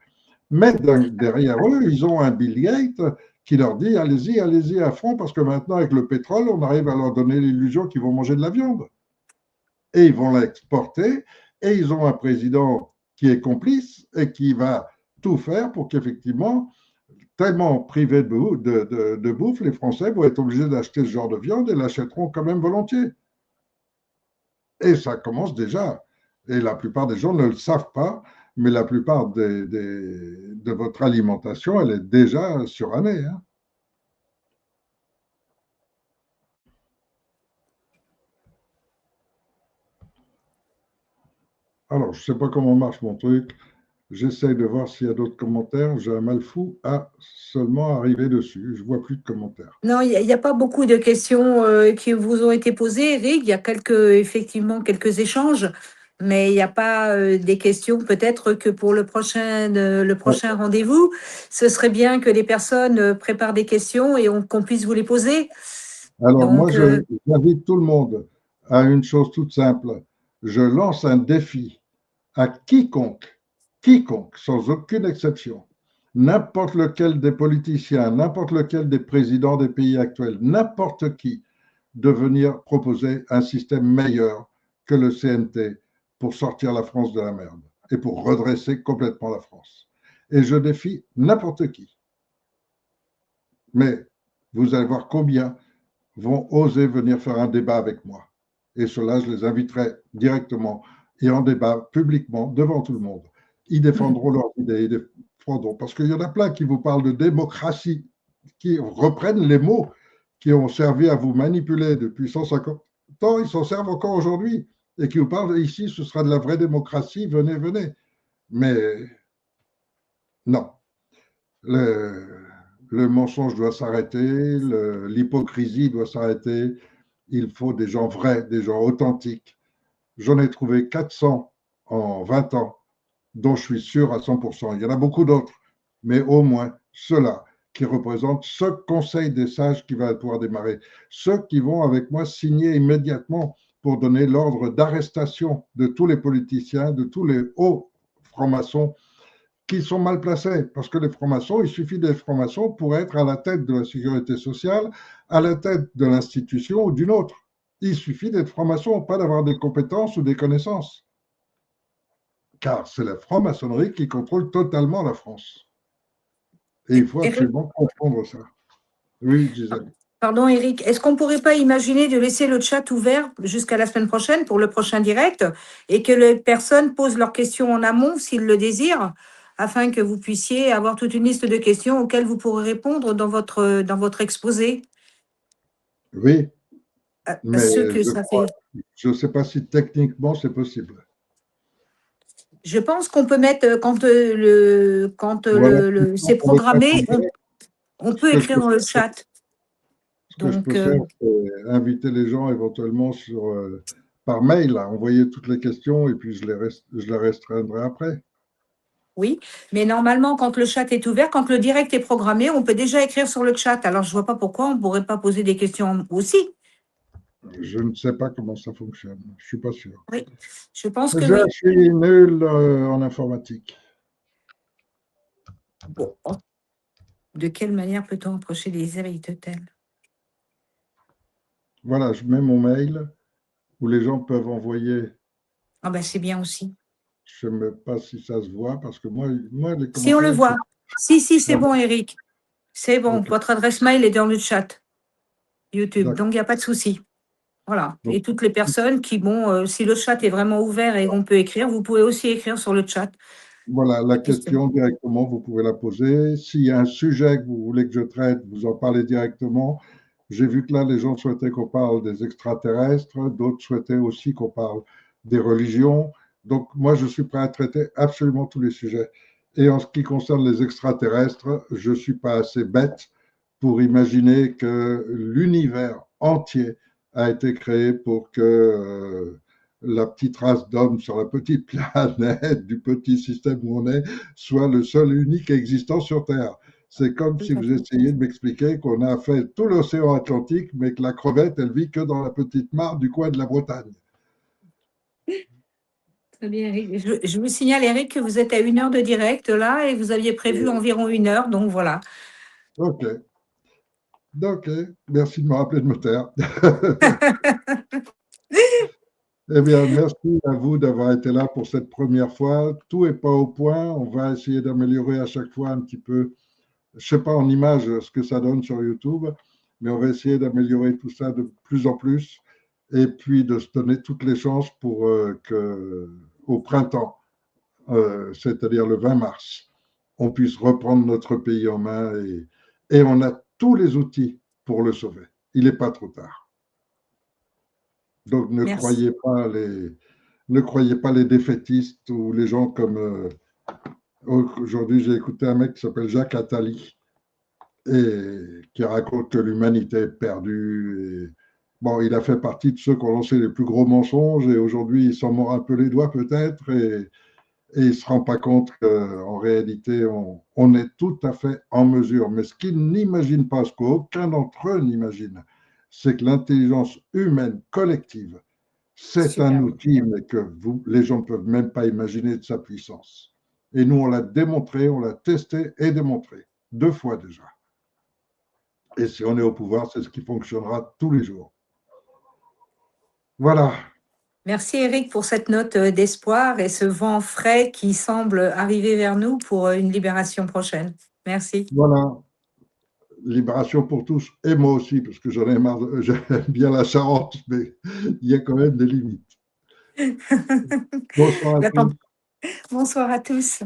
Mais derrière eux, ils ont un Bill Gates qui leur dit allez-y, allez-y à fond, parce que maintenant, avec le pétrole, on arrive à leur donner l'illusion qu'ils vont manger de la viande. Et ils vont l'exporter, et ils ont un président qui est complice et qui va tout faire pour qu'effectivement, tellement privés de bouffe, les Français vont être obligés d'acheter ce genre de viande et l'achèteront quand même volontiers. Et ça commence déjà. Et la plupart des gens ne le savent pas, mais la plupart de votre alimentation, elle est déjà surannée. Hein. Alors, je ne sais pas comment marche mon truc. J'essaye de voir s'il y a d'autres commentaires. J'ai un mal fou à seulement arriver dessus. Je ne vois plus de commentaires. Non, il n'y a pas beaucoup de questions qui vous ont été posées, Eric. Il y a effectivement quelques échanges, mais il n'y a pas des questions. Peut-être que pour le prochain rendez-vous, ce serait bien que les personnes préparent des questions et qu'on puisse vous les poser. Alors, moi, Donc, j'invite tout le monde à une chose toute simple. Je lance un défi à quiconque, sans aucune exception, n'importe lequel des politiciens, n'importe lequel des présidents des pays actuels, n'importe qui, de venir proposer un système meilleur que le CNT pour sortir la France de la merde et pour redresser complètement la France. Et je défie n'importe qui. Mais vous allez voir combien vont oser venir faire un débat avec moi. Et cela, je les inviterai directement et en débat publiquement devant tout le monde. Ils défendront leurs idées, ils défendront. Parce qu'il y en a plein qui vous parlent de démocratie, qui reprennent les mots qui ont servi à vous manipuler depuis 150 ans, ils s'en servent encore aujourd'hui. Et qui vous parlent ici, ce sera de la vraie démocratie, venez, venez. Mais non. Le mensonge doit s'arrêter, l'hypocrisie doit s'arrêter. Il faut des gens vrais, des gens authentiques. J'en ai trouvé 400 en 20 ans, dont je suis sûr à 100%. Il y en a beaucoup d'autres, mais au moins ceux-là qui représentent ce conseil des sages qui va pouvoir démarrer. Ceux qui vont avec moi signer immédiatement pour donner l'ordre d'arrestation de tous les politiciens, de tous les hauts francs-maçons qui sont mal placés. Parce que les francs-maçons, il suffit d'être franc-maçon pour être à la tête de la sécurité sociale, à la tête de l'institution ou d'une autre. Il suffit d'être franc-maçon, pas d'avoir des compétences ou des connaissances. Car c'est la franc-maçonnerie qui contrôle totalement la France. Et il faut absolument comprendre ça. Oui, Gisèle. Pardon, Eric, est-ce qu'on ne pourrait pas imaginer de laisser le chat ouvert jusqu'à la semaine prochaine pour le prochain direct et que les personnes posent leurs questions en amont s'ils le désirent, afin que vous puissiez avoir toute une liste de questions auxquelles vous pourrez répondre dans votre exposé? Oui, mais je ne sais pas si techniquement c'est possible. Je pense qu'on peut mettre, quand c'est programmé, on peut écrire dans le chat. Ce que je peux faire, c'est inviter les gens éventuellement par mail, à envoyer toutes les questions et puis je les restreindrai après. Oui, mais normalement, quand le chat est ouvert, quand le direct est programmé, on peut déjà écrire sur le chat. Alors, je ne vois pas pourquoi on ne pourrait pas poser des questions aussi. Je ne sais pas comment ça fonctionne. Je ne suis pas sûr. Oui, je pense que Je suis nul en informatique. Bon. De quelle manière peut-on approcher les Aristoteles? Voilà, je mets mon mail où les gens peuvent envoyer. Ah ben, c'est bien aussi. Je ne sais pas si ça se voit parce que moi les commentaires… Si, on le voit. Si, c'est bon, Eric. C'est bon. Okay. Votre adresse mail est dans le chat YouTube. Donc, il n'y a pas de souci. Voilà. Donc, et toutes les personnes qui, si le chat est vraiment ouvert et qu'on peut écrire, vous pouvez aussi écrire sur le chat. Voilà, la question directement, vous pouvez la poser. S'il y a un sujet que vous voulez que je traite, vous en parlez directement. J'ai vu que là, les gens souhaitaient qu'on parle des extraterrestres, d'autres souhaitaient aussi qu'on parle des religions. Donc, moi, je suis prêt à traiter absolument tous les sujets. Et en ce qui concerne les extraterrestres, je ne suis pas assez bête pour imaginer que l'univers entier a été créé pour que la petite race d'hommes sur la petite planète du petit système où on est soit le seul et unique existant sur Terre. C'est comme si vous essayiez de m'expliquer qu'on a fait tout l'océan Atlantique, mais que la crevette, elle vit que dans la petite mare du coin de la Bretagne. Très bien, Eric. Je vous signale, Eric, que vous êtes à 1 heure de direct là et vous aviez prévu environ 1 heure, donc voilà. OK. OK. Merci de me rappeler de me taire. Eh bien, merci à vous d'avoir été là pour cette première fois. Tout n'est pas au point. On va essayer d'améliorer à chaque fois un petit peu. Je ne sais pas en image ce que ça donne sur YouTube, mais on va essayer d'améliorer tout ça de plus en plus et puis de se donner toutes les chances pour qu'au printemps, c'est-à-dire le 20 mars, on puisse reprendre notre pays en main et on a tous les outils pour le sauver. Il n'est pas trop tard. Donc ne croyez pas les défaitistes ou les gens comme… aujourd'hui, j'ai écouté un mec qui s'appelle Jacques Attali et qui raconte que l'humanité est perdue. Et, bon, il a fait partie de ceux qui ont lancé les plus gros mensonges et aujourd'hui, il s'en mord un peu les doigts peut-être et il ne se rend pas compte qu'en réalité, on est tout à fait en mesure. Mais ce qu'il n'imagine pas, ce qu'aucun d'entre eux n'imagine, c'est que l'intelligence humaine collective, c'est un outil, mais que les gens ne peuvent même pas imaginer de sa puissance. Et nous, on l'a démontré, on l'a testé et démontré, 2 fois déjà. Et si on est au pouvoir, c'est ce qui fonctionnera tous les jours. Voilà. Merci Eric pour cette note d'espoir et ce vent frais qui semble arriver vers nous pour une libération prochaine. Merci. Voilà. Libération pour tous, et moi aussi, parce que j'en ai marre, j'aime bien la Charente, mais il y a quand même des limites. Bonsoir à tous. Bonsoir à tous.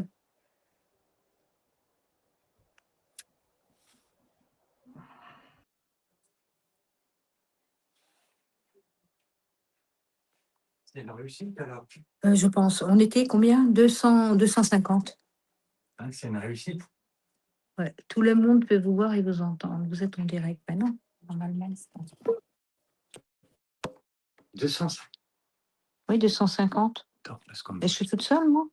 C'est une réussite alors? Je pense. On était combien? 250. Hein, c'est une réussite. Ouais, tout le monde peut vous voir et vous entendre. Vous êtes en direct. Ben non, normalement. 200. Oui, 250. Attends, parce qu'on… Et je suis toute seule, moi.